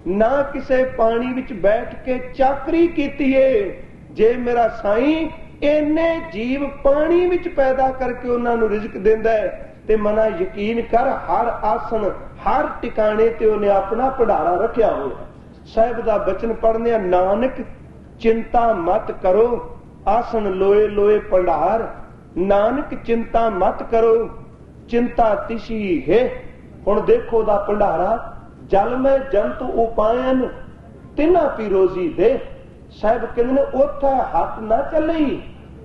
ना किसे पानी विच बैठ के चाकरी कीती है। जे मेरा साईं इन्ने जीव पानी विच पैदा करके उन्हां नूं रिजक दिंदा है ते मना यकीन कर हर आसन हर टिकाणे ते उन्हें अपना भंडारा रखिया होया। साहिब दा बचन पढ़ने, नानक चिंता मत करो आसन लोए लोए भंडार, नानक चिंता मत करो चिंता तिसी है। हुण देखो दा भंडारा, जल में जंतु उपायन तिना पी रोजी दे। साहिब कहते ने उत्थे हथ ना चले,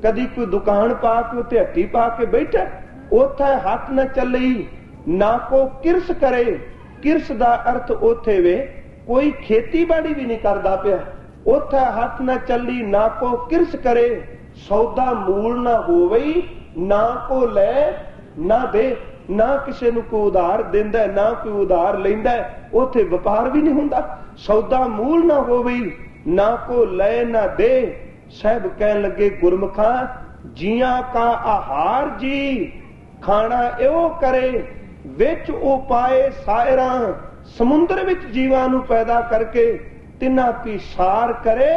कदी कोई दुकान पा के उत्ते हट्टी पा के बैठे, उत्थे हथ ना चले, ना को किरस करे। किरस दा अर्थ उत्थे वे कोई खेतीबाड़ी भी नहीं करदा पिया, उत्थे हथ ना चली, ना को किरस करे। सौदा मूल ना होवे, ना को ले ना दे, ना किसी नूं कोई उधार दिंदा ना कोई उधार लैंदा, उत्थे व्यापार भी नहीं हुंदा। सौदा मूल ना होवे, ना को ले ना दे। साहब कहन लगे, गुरमुखा जियां का आहार जी खाना एवो करे, विच उपाए सायरा, समुद्र विच जीवां नूं पैदा करके तिन्हां पी सार करे।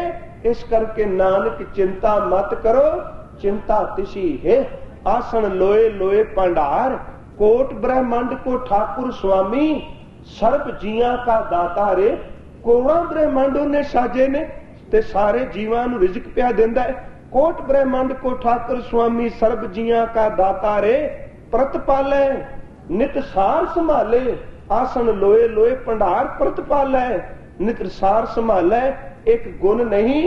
इस करके नानक चिंता मत करो चिंता तिसी है। आसन लोए लोए भंडार, कोट ब्रह्मांड को ठाकुर स्वामी, सर्ब जियां का दाता रे। कोड़ा ब्रह्मांड उन्हें साजे ने ते सारे जीवां नूं रिजक पिया दिंदा है। कोट ब्रह्मांड को ठाकुर स्वामी, सर्ब जियां का दाता रे। प्रतिपालै नित सार संभाले, आसन लोए लोए भंडार प्रतिपालै नित सार संभालै। एक गुण नहीं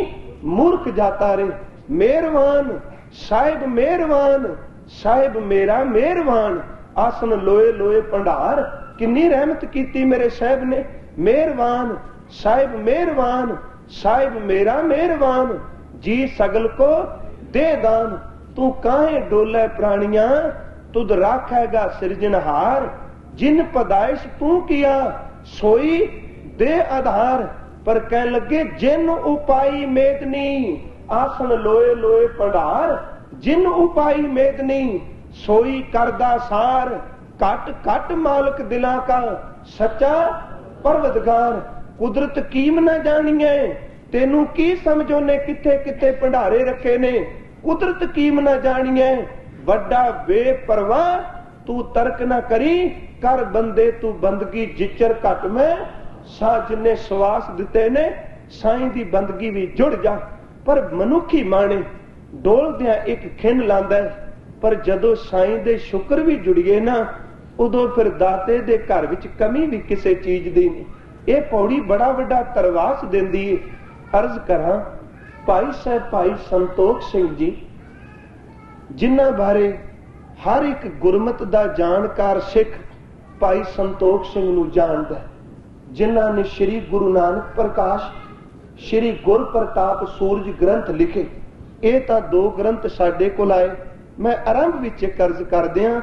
मूर्ख जाता रे। मेहरबान साहिब मेहरबान, साहिब मेरा मेहरबान। आसन लोए लोए भंडार, किन्नी रहमत कीती मेरे साहिब ने। मेहरबान साहिब मेहरबान, साहिब मेरा मेहरबान। जी सगल को दे दान, तू काहे डोले प्राणियां, तुद राखेगा सिरजनहार। जिन पदाइश तू किया सोई दे आधार। पर कह लगे जिन उपाई मेदनी, आसन लोए लोए भंडार। जिन उपाई मेदनी सोई करदा सार। कट कट मालक दिला का सच्चा परवदगार। कुदरत कीम न जानिए, तेनू की समझो ने किथे किथे भंडारे रखे ने। कुदरत कीम न जानिए, वड्डा बेपरवाह तू तर्क न करी। कर बंदे तू बंदगी जिचर घट में, सा जिन्ने सवास दिते ने साईं दी बंदगी भी जुड़ जा। पर मनुखी माने डोलदियां एक खिन लांदा है, पर जदों साईं दे शुक्र भी जुड़िए ना, उदों फिर दाते दे घर विच कमी भी किसी चीज दी नहीं। ये पौड़ी बड़ा वड्डा तरवास दिंदी है। अर्ज करा भाई साहब भाई संतोख सिंह जी, जिन्हां बारे हर एक गुरमत दा जानकार सिख भाई संतोख सिंह नूं जानदा है, जिन्हां ने श्री गुरु नानक प्रकाश, श्री गुर प्रताप सूरज ग्रंथ लिखे। ये तां दो ग्रंथ साडे कोल आए। मैं आरंभ विच अर्ज करदियां,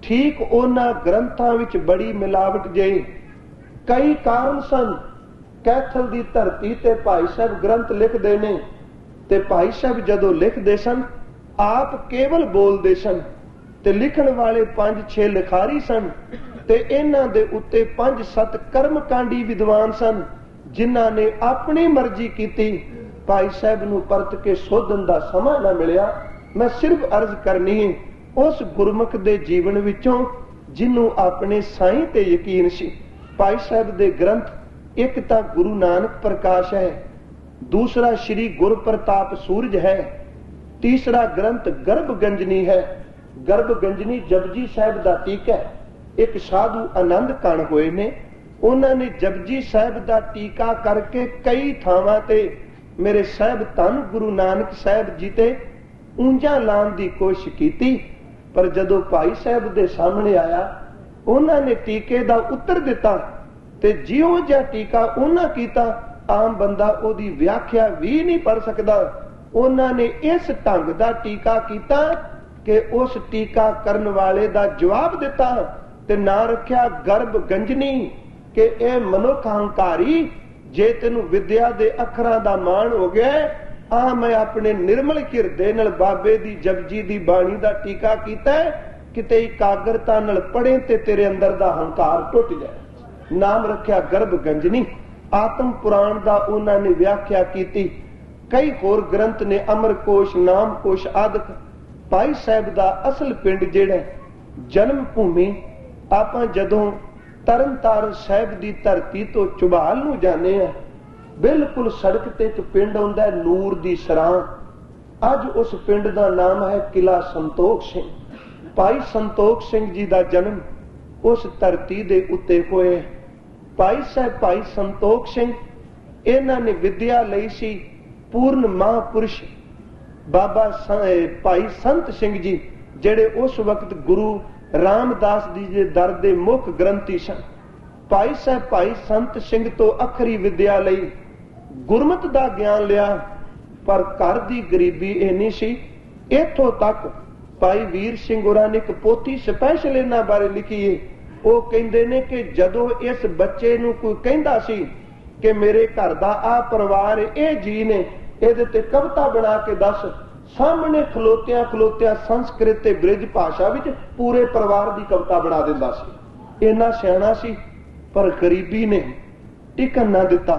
ठीक उन्हां ग्रंथां विच बड़ी मिलावट जे। कई कारण सन। कैथल दी धरती ते भाई साहब ग्रंथ लिखदे ने, ते भाई साहब जदों लिखदे सन आप केवल बोलदे सन, ते लिखण वाले 5-6 लिखारी सन, ते इन्हां दे उत्ते 5-7 कर्मकांडी विद्वान सन, जिन्हां ने अपनी मर्जी कीती। भाई साहब नूं परत के सोधन दा समा ना मिलिया। मैं सिर्फ अर्ज करनी है उस गुरमुख दे जीवन विचों जिन्हों अपने साईं ते यकीन सी। भाई साहब दे ग्रंथ एक तां गुरु नानक प्रकाश है, दूसरा श्री गुर प्रताप सूरज है, तीसरा ग्रंथ गर्भ गंजनी है। गर्भ गंजनी जपजी साहब दा टीका है। एक साधु आनंद कण होए ने, उन्होंने जपजी साहब दा टीका करके कई थावां ते मेरे साहब धन गुरु नानक साहब जी ते ऊंजा लाने की कोशिश की, पर जदों भाई साहब दे सामने आया उन्होंने टीके दा उत्तर दिता, ते जिहो जिहा टीका उन्हां कीता आम बंदा ओदी व्याख्या भी नहीं पढ़ सकता। उन्होंने इस ढंग दा टीका कीता कि उस टीका करन वाले दा जवाब दिता, ते ना रखिया गर्भ गंजनी कि ए मनुख हंकारी, जे तेनू विद्या दे अखरां दा मान हो गया, आ मैं अपने निर्मल हिरदे नाल बाबे दी जपजी दी बाणी दा टीका कीता, किते एकाग्रता नाल पढ़े ते तेरे अंदर दा हंकार टुट जाए। नाम रखिया गर्भ गंजनी। आत्म पुराण दा उन्हां ने व्याख्या कीती। कई होर ग्रंथ ने अमरकोश, नामकोश आदि। भाई साहब दा असल पिंड जिहड़ा जन्म भूमि, आपां जदों तरन तारण साहिब दी धरती तो चुभाल नूं जाने आ, बिल्कुल सड़क ते एक पिंड आउंदा है नूर दी सरां। अज उस पिंड दा नाम है किला संतोख सिंह। भाई संतोख सिंह जी दा जन्म उस धरती दे उत्ते होए। भाई साहब भाई संतोख सिंह इन्हां ने विद्या लई सी पूर्ण महापुरुष बाबा भाई संत सिंह जी, जेड़े उस वक्त गुरु रामदास जी दे दर दे मुख ग्रंथी सन। भाई साहब भाई संत सिंह तो अखरी विद्या लई, गुरमत दा ज्ञान लिया, पर घर दी गरीबी इन्नी सी। इथों तक भाई वीर सिंह होरां ने एक पोथी स्पैशल इन्हां बारे लिखी है। वो कहंदे ने कि जदों इस बच्चे नूं कोई कहंदा सी कि मेरे घर दा आ परिवार ए जी ने, इहदे ते कविता बना के दस, सामने खलोतियां खलोतियां संस्कृत ते ब्रिज भाषा विच पूरे परिवार दी कविता बना दिंदा सी। इन्ना सियाणा सी, पर गरीबी ने टिकन ना दिता।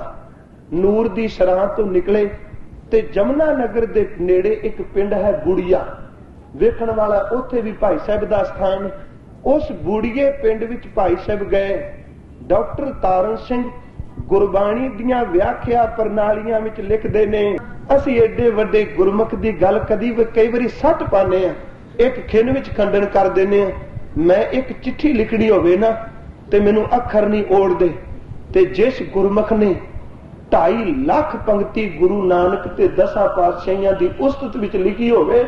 नूर दी सरां तो निकले ते जमुना नगर दे नेड़े एक पिंड है गुड़िया, वेखण वाला उत्थे भी भाई साहब दा स्थान। उस गुड़िए पिंड विच भाई साहब गए। डॉक्टर तारण सिंह गुरबाणी दियां व्याख्या प्रणालियां विच लिखदे ने, असीं एडे वड्डे गुरमुख दी गल कदी कई वारी सट पाने आ, एक खिन विच खंडन कर देने आ। मैं एक चिट्ठी लिखनी होवे ना ते मैनू अखर नहीं ओढ़दे, ते जिस गुरमुख ने 2.5 लाख पंक्ति गुरु नानक ते 10 पातशाहियां दी उस्तत विच लिखी होवे,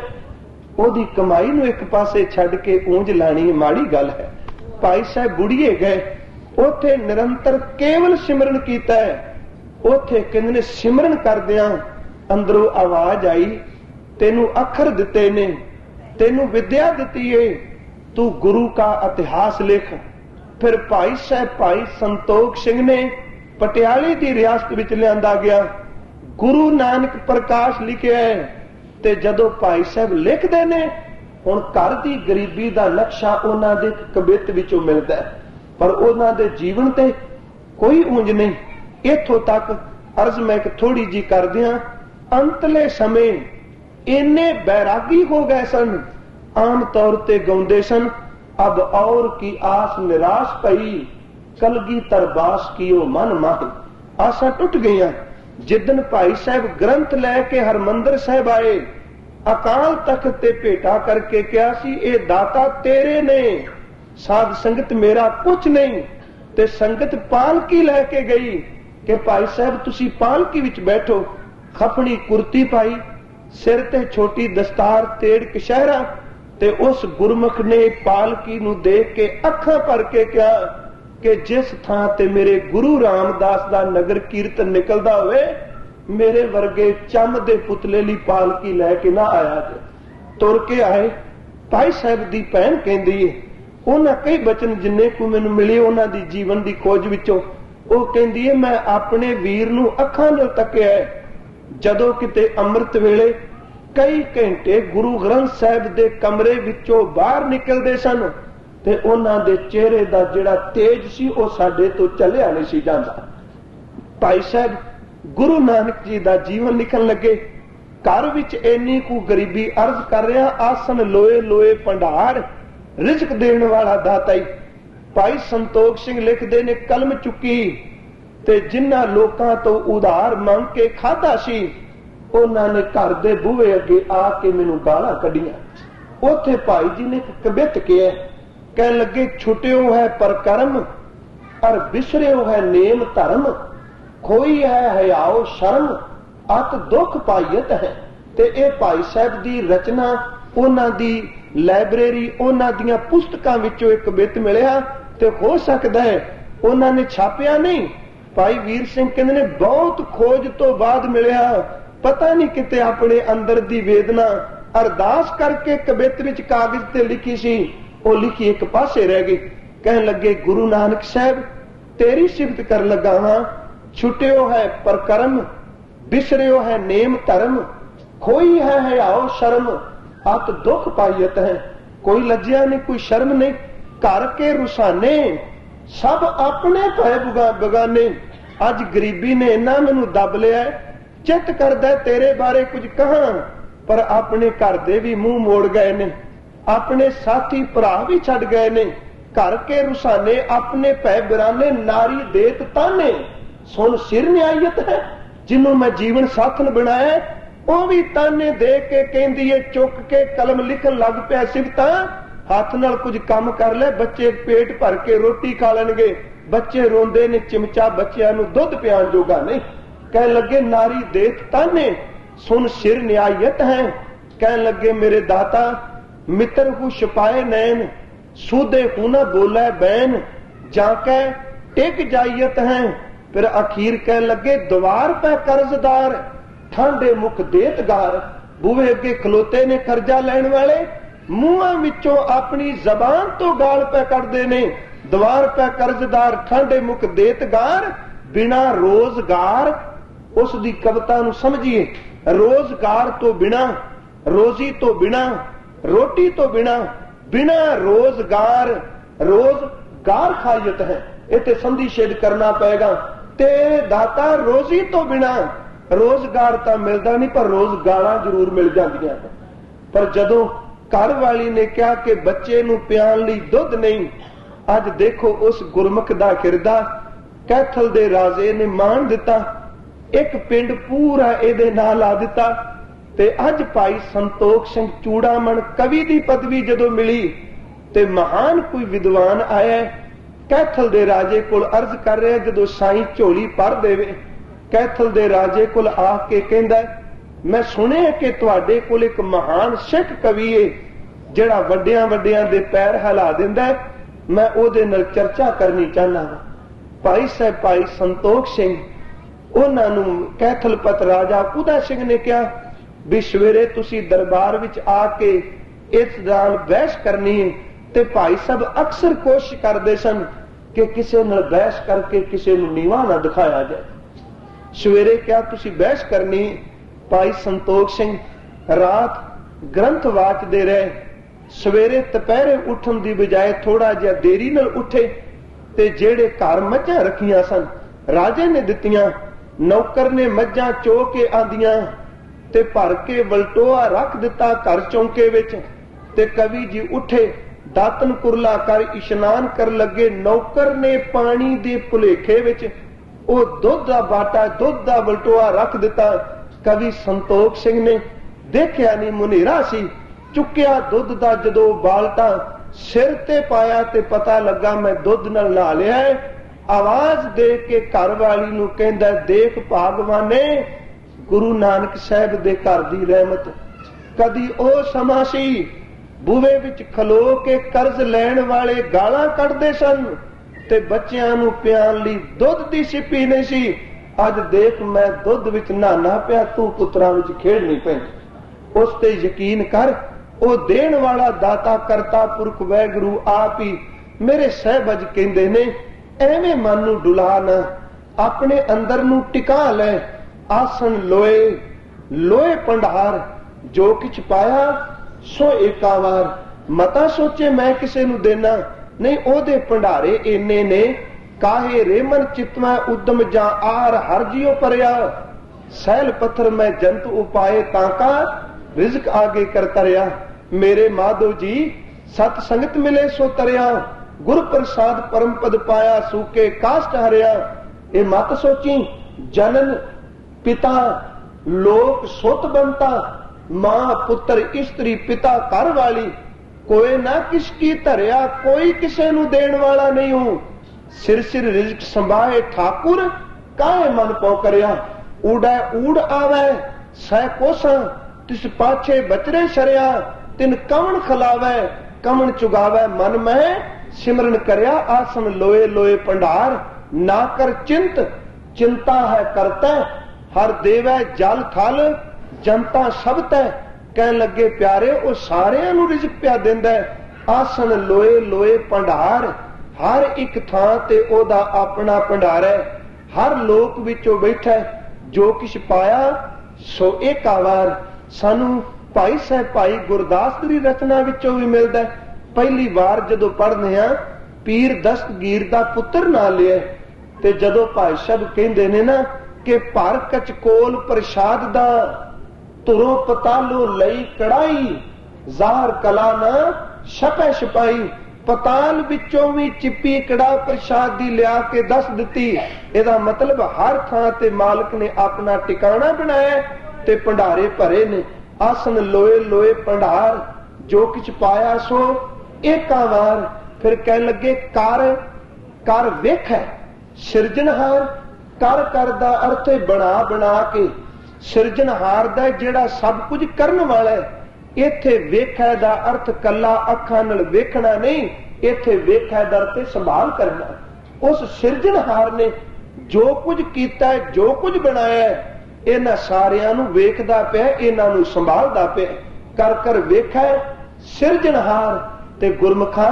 ओदी कमाई नूं एक पासे छड्ड के ऊंज लाणी माड़ी गल है। भाई साहब बुढ़िए गए, उथे निरंतर केवल सिमरन कीता है। उथे कहंदे ने सिमरन करदियां अंदरों आवाज आई, तेनू अखर दिते ने, तेनू विद्या दिती है, तू गुरु का इतिहास लिख। फिर भाई साहब भाई संतोख सिंह ने पटियाले की रियासत विच लियांदा गया, गुरु नानक प्रकाश लिखिया है। ते जदों भाई साहब लिखदे ने, हुण घर दी गरीबी दा नक्शा उन्हां दे कवित विचों मिलदा है, पर उन्हां दे जीवन ते कोई ऊंज नहीं। इथों तक अर्ज मैं एक थोड़ी जी कर दियां, अंतले समय इन्ने बैरागी हो गए सन, आम तौर ते गाउंदे सन, अब और की आस निराश पई, कलगी तरबास कियो मन माही। आशा टुट गईयां। जिदन भाई साहब ग्रंथ लैके हरमंदर साहब आए, अकाल तख्त ते भेटा करके कहा सी, ए दाता तेरे ने, साध संगत मेरा कुछ नहीं। ते संगत पालकी लैके गई कि भाई साहब तुसी पालकी विच बैठो। खपनी कुर्ती पाई, सिर ते छोटी दस्तार, तेड़ कशहरा, ते उस गुरमुख ने पालकी नूं देख के अखां भर के कहा कि जिस थां ते मेरे गुरु रामदास दा नगर कीर्तन निकलदा होवे, मेरे वर्गे चम दे पुतले ली पालकी लैके ना आया जे। तुर के आए। भाई साहब दी भैन कहंदी है, उन्हां कई बचन जिन्ने को मैनूं मिले उन्हां दी जीवन दी खोज विचों, ਉਹ ਕਹਿੰਦੀ ਹੈ मैं अपने वीर नूं अखां नाल तकिया जदों किते अमृत वेले कई घंटे गुरु ग्रंथ साहिब दे कमरे विचों बाहर निकलदे सन ते उन्हां दे चेहरे दा जिहड़ा तेज सी ਉਹ ਸਾਡੇ ਤੋਂ ਚੱਲਿਆ नहीं सी ਜਾਂਦਾ। भाई साहब गुरु नानक जी दा जीवन लिखन लगे। घर विच इन्नी कु गरीबी अर्ज कर रहा, आसन लोए लोए भंडार रिजक देण वाला दाता ही। भाई संतोख सिंह लिखते ने, कलम चुकी ते जिन्हां लोकां तो उधार मंग के खाधा सी, उन्होंने घर दे बूहे अगे आके मैनू गालां कढ़ियां। उथे भाई जी ने कबित किया, कह लगे छुट्यो है परकर्म और बिसरियो है नेम धर्म, खोई है हयाओ शर्म अत दुख पाईयत है। ते ए भाई साहब दी रचना, उन्हां दी लाइब्रेरी, उन्हां दियां पुस्तकां विचों एक कबित मिलिया। ते हो सकता है उन्होंने छापिया नहीं। भाई वीर सिंह कहते ने बहुत खोज तो बाद मिलिया, पता नहीं किते अपने अंदर दी वेदना अरदास करके कबित विच कागज ते लिखी सी, वो लिखी एक पासे रह गई। कहन लगे गुरु नानक साहब तेरी सिफत कर लगा हां, छुट्यो है परकर्म बिसरियो है नेम धर्म, खोई है हयाओ शर्म अत दुख पाईयत है। कोई लज्जिया नहीं, कोई शर्म नहीं। घर के रुसाने सब अपने भय बगाने। अज गरीबी ने इन्ना मैनू दब लिया, चित करदा तेरे बारे कुछ कहां, पर अपने घर दे भी मुंह मोड़ गए ने, अपने साथी भरा भी छड़ गए ने। घर के रुसाने अपने भय बिराने, नारी देत ताने सुन सिर न्यायत है। जिन्हों मैं जीवन साथन बनाया वह भी ताने दे के कहंदी है, चुक के कलम लिखन लग पिया सिफता, हाथ नाल कुछ काम कर ले, बच्चे पेट भर के रोटी खा लेंगे। बच्चे रोंदे ने, चिमचा बच्चियां नूं दुध पियाण जोगा नहीं। कह लगे नारी देत ताने सुन सिर न्यायत है। कह लगे मेरे दाता मित्र को छुपाए नैन, सूदे हूं न बोले बैन, जाके टिक जाइयत है। फिर अखीर कह लगे द्वार पे कर्जदार, ठांडे मुख देत गार। बूहे अगे खलोते ने कर्जा लैन वाले, मुंहां विचों अपनी जबान तो गाल पे कटदे ने। द्वार पे कर्जदार, ठांडे मुख देत गार, बिना रोजगार। उस दी कविता नूं समझिए, रोजगार तो बिना, रोजी तो बिना, रोटी तो बिना, बिना रोजगार, रोजगार खायत है। इत्थे संधि छेद करना पएगा। तेरे दाता रोजी तो बिना, रोजगार तो मिलता नहीं, पर रोजगारां जरूर मिल जांदियां। पर जदों घर वाली ने कहा कि बच्चे नूं पियाण लई दुध नहीं, अज देखो उस गुरमुख दा किरदा कैथल दे राजे ने मान दिता। एक पिंड पूरा इहदे नाल ला दिता। ते अज भाई संतोख सिंह चूड़ामण कवि दी पदवी जदों मिली ते महान कोई विद्वान आया, कैथल दे राजे कोल अर्ज कर रहा, जदों साईं झोली भर देवे, कैथल दे राजे कोल आके कहंदा, मैं सुनिया कि तुहाडे कोल एक महान सिख कवि है जिहड़ा वड्डियां वड्डियां दे पैर हिला दिंदा है, मैं ओहदे नाल चर्चा करनी चाहना। भाई साहब भाई संतोख सिंह उन्हां नूं कैथलपत राजा उदा सिंह ने कहा भी सवेरे तुसी दरबार विच आके इस नाल बहस करनी है। ते भाई साहब अक्सर कोशिश करते सन कि किसी नाल बहस करके किसी नूं नीवां ना दिखाया जाए। सवेरे क्या तुसी बहस करनी। भाई संतोख सिंह रात ग्रंथ वाचते रहे। सवेरे दोपहरे उठन की बजाय थोड़ा जिहा देरी नाल उठे ते जेड़े घर मझां रखियां सन राजे ने दित्तियां, नौकर ने मझां चो के आंदियां ते भर के वलटोआ रख दिता घर चौंके विच। ते कवि जी उठे, दातन कुरला कर इशनान कर लगे। नौकर ने पानी दे भुलेखे विच ओ दुध दा बाटा, दुध दा वलटोआ रख दिता। कवि संतोख सिंह ने देखिया नहीं, मुनेरा सी, चुकिया दुध दा जदों बालटा सिर ते पाया ते पता लगा मैं दुध नाल नहा लिया है। आवाज दे के घर वाली नूं कहंदा, देख भागवाने गुरु नानक साहब दे घर दी रहमत। कदी ओ समा सी बूहे विच खलो के कर्ज लैण वाले गालां कढदे सन ते बच्चियां नूं पियाण लई दुध दी सिप्पी नहीं सी। अज देख मैं दुध विच नहाना पिया, तू पुत्रां विच खेडनी पैंदी। उस ते यकीन कर, ओ देण वाला दाता करता पुरख वैगुरु आप ही। मेरे सहबज कहंदे ने एवें मन नूं डुला ना, अपने अंदर नूं टिका ले। आसन लोए लोए भंडार, जो किछ पाया सो एका वार। मता सोचे मैं किसे नूं देना, नहीं ओदे भंडारे इन्ने ने। काहे रेमन चितवा उद्दम जा आर हर जियो परया। सैल पत्थर में जंत उपाए ताका, रिजक आगे कर तरया। मेरे माधव जी सत संगत मिले सो तरया, गुर प्रसाद परम पद पाया, सूके काष्ट हरिया। ए मत सोची जनन पिता लोक सुत बनता, मां पुत्र स्त्री पिता घर वाली। कोई ना किसकी धरिया, कोई किसे नू देण वाला नहीं हूं। सिर सिर रिजक संभाए ठाकुर, काहे मन पौ करया। उड़ै उड़ आवे सह कोसा, तिस पाछे बचरे शरिया। तिन कवण खिलावे कवण चुगावे, मन में सिमरन करया। आसन लोए लोए भंडार, ना कर चिंत चिंता है करता। हर देवै जल थल, जनता सबतै। कह लगे प्यारे ओ सारियां नूं रिजक पिया दिंदा। आसन लोए लोए भंडार, हर एक थां ते ओदा अपना भंडार है। हर लोक विचों बैठा, जो किछ पाया सो एका वार। सानू भाई साहब भाई गुरदास दी रचना विचों भी मिलदा। पहली बार जदों पढ़ने आ पीर दस्तगीर दा पुत्र ना लिया ते जदों भाई साहब कहंदे ने ना कि भर कचकोल प्रसाद दा तुरों पतालो लई कड़ाई ਜ਼ਾਹਰ कला ना छपै छपाई। पताल विचों भी चिप्पी कड़ा प्रसाद दी लिया के दस दिती। इहदा मतलब हर थां ते मालिक ने अपना टिकाणा बनाया ते भंडारे भरे ने। आसन लोए लोए भंडार जो किछ पाया सो एका वार। फिर कह लगे कर कर वेखै सिरजनहार। कर कर दा अर्थ है बना बना के। सिरजनहार दा जेड़ा सब कुछ करन वाला है। इत्थे वेखै दा अर्थ कला अखां नाल वेखना नहीं, इत्थे वेखै दा अर्थ संभाल करना। उस सिरजनहार ने जो कुछ कीता है, जो कुछ बनाया है, इन्हां सारियां नूं वेखदा पिया, इन्हां नूं संभालदा पिया। कर कर वेखै सिरजनहार ते गुरमुखा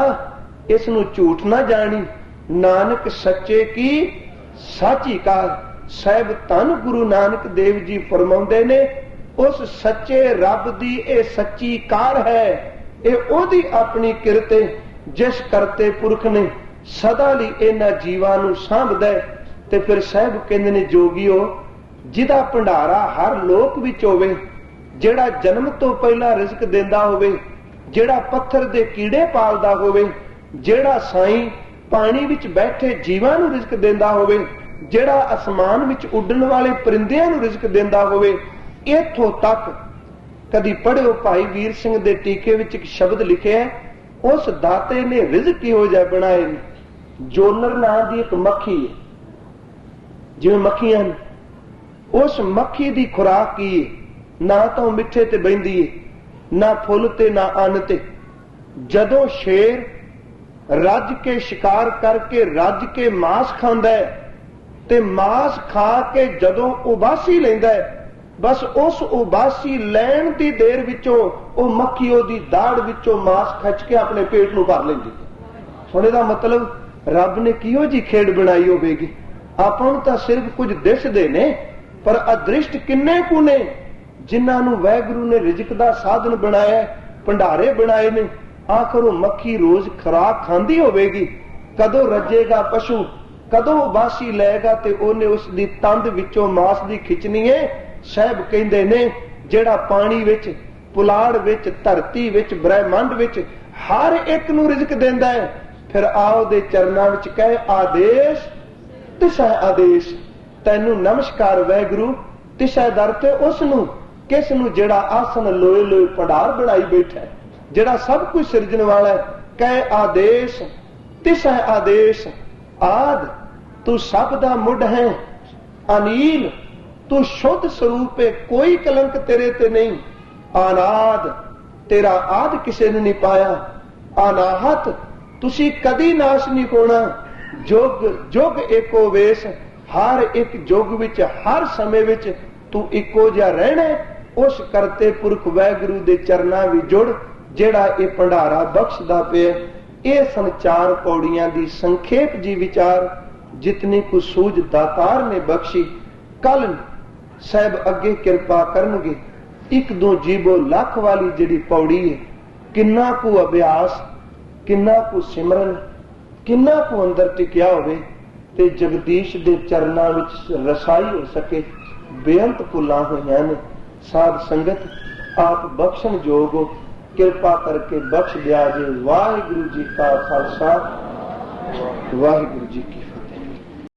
इस नूं झूठ ना जानी। नानक सच्चे की साची कार। साहिब धन गुरु नानक देव जी फरमाउंदे ने उस सच्चे रब दी ए सच्ची कार है। ए ओदी अपनी किरते जिस करते पुरख ने सदा लई इन्हां जीवां नूं सांभदा। ते फिर साहिब कहंदे ने जोगियो जिहदा भंडारा हर लोक विच होवे, जिहड़ा जन्म तो पहला रिजक देंदा होवे, जिहड़ा पत्थर दे कीड़े पालदा होवे, जिहड़ा साईं पानी विच बैठे जीवां नूं रिजक देंदा होवे, जिहड़ा आसमान विच उड्डण वाले परिंदिਆਂ नूं रिजक देंदा होवे। इथों तक कदी पढ़ियो भाई वीर सिंह दे टीके विच एक शब्द लिखे है, उस दाते ने रिजक किहो जिहा बनाए ने। जोनर नां दी एक मक्खी है, जिवें मक्खियां ने, उस मक्खी दी खुराक की है? ना तो मिठे ते बहिंदी है, ना फुल ते ना अन्न ते। जदों शेर रज के शिकार करके रज के मांस खांदा है ते मांस खा के जदों उबासी लैंदा है, बस उस उबासी लैण दी देर विचों ओ मक्खी ओदी दाड़ विचों मांस खच के अपने पेट नूं भर लैंदी। हुण इहदा मतलब रब ने किहो जी खेड बनाई होवेगी। आपां नूं तां सिर्फ कुछ दिसदे ने, पर अदृष्ट किन्ने कु ने जिन्हां नूं वाहिगुरू ने रिजक दा साधन बनाया, भंडारे बनाए ने। आखिर वो मक्खी रोज खुराक खांदी होवेगी। कदों रजेगा पशु, कदों उबासी लएगा ते ओने उसदी तंद विचों मांस दी खिचनी है। साहिब कहंदे ने जेड़ा पानी विच, पुलाड़ विच, धरती विच, ब्रह्मंड विच हर एक नूं रिजक देंदा है। फिर आओ दे चरनां विच कहे आदेश तिसै आदेश। तैनूं नमस्कार वाहिगुरू तिसै दर ते उस नूं किस नूं जेड़ा आसन लोए लोए भंडार बनाई बैठा है, जेड़ा सब कुछ सिरजण वाला है। कहे आदेश तिसै आदेश। आद तू सब दा मुढ़ है, अनील तू शुद्ध स्वरूप है, कोई कलंक तेरे ते नहीं। अनाद तेरा आद किसी ने नहीं पाया। अनाहत तुसी कदी नाश नहीं होना। जुग जुग एको वेश, हर एक जुग विच हर समय विच तू इको जिहा रहना। उस करते पुरख वाहिगुरू दे चरनां विच जुड़ जेड़ा ये भंडारा बख्शदा पिया। ये संचार पौड़ियां दी संखेप जी विचार जितनी कुछ सूझ दातार ने बख्शी। कल साहब अगे किरपा करनगे। एक दो जीबो लख वाली जिहड़ी पौड़ी है, किन्ना कु अभ्यास, किन्ना कु सिमरन, किन्ना कु अंदर टिकिया होवे ते जगदीश दे चरनां विच रसाई हो सके। बेअंत भुलां होईयां ने। साध संगत आप बख्शण जोग हो, किरपा करके बख्श दिया जे। वाहिगुरू जी का खालसा, वाहिगुरू जी की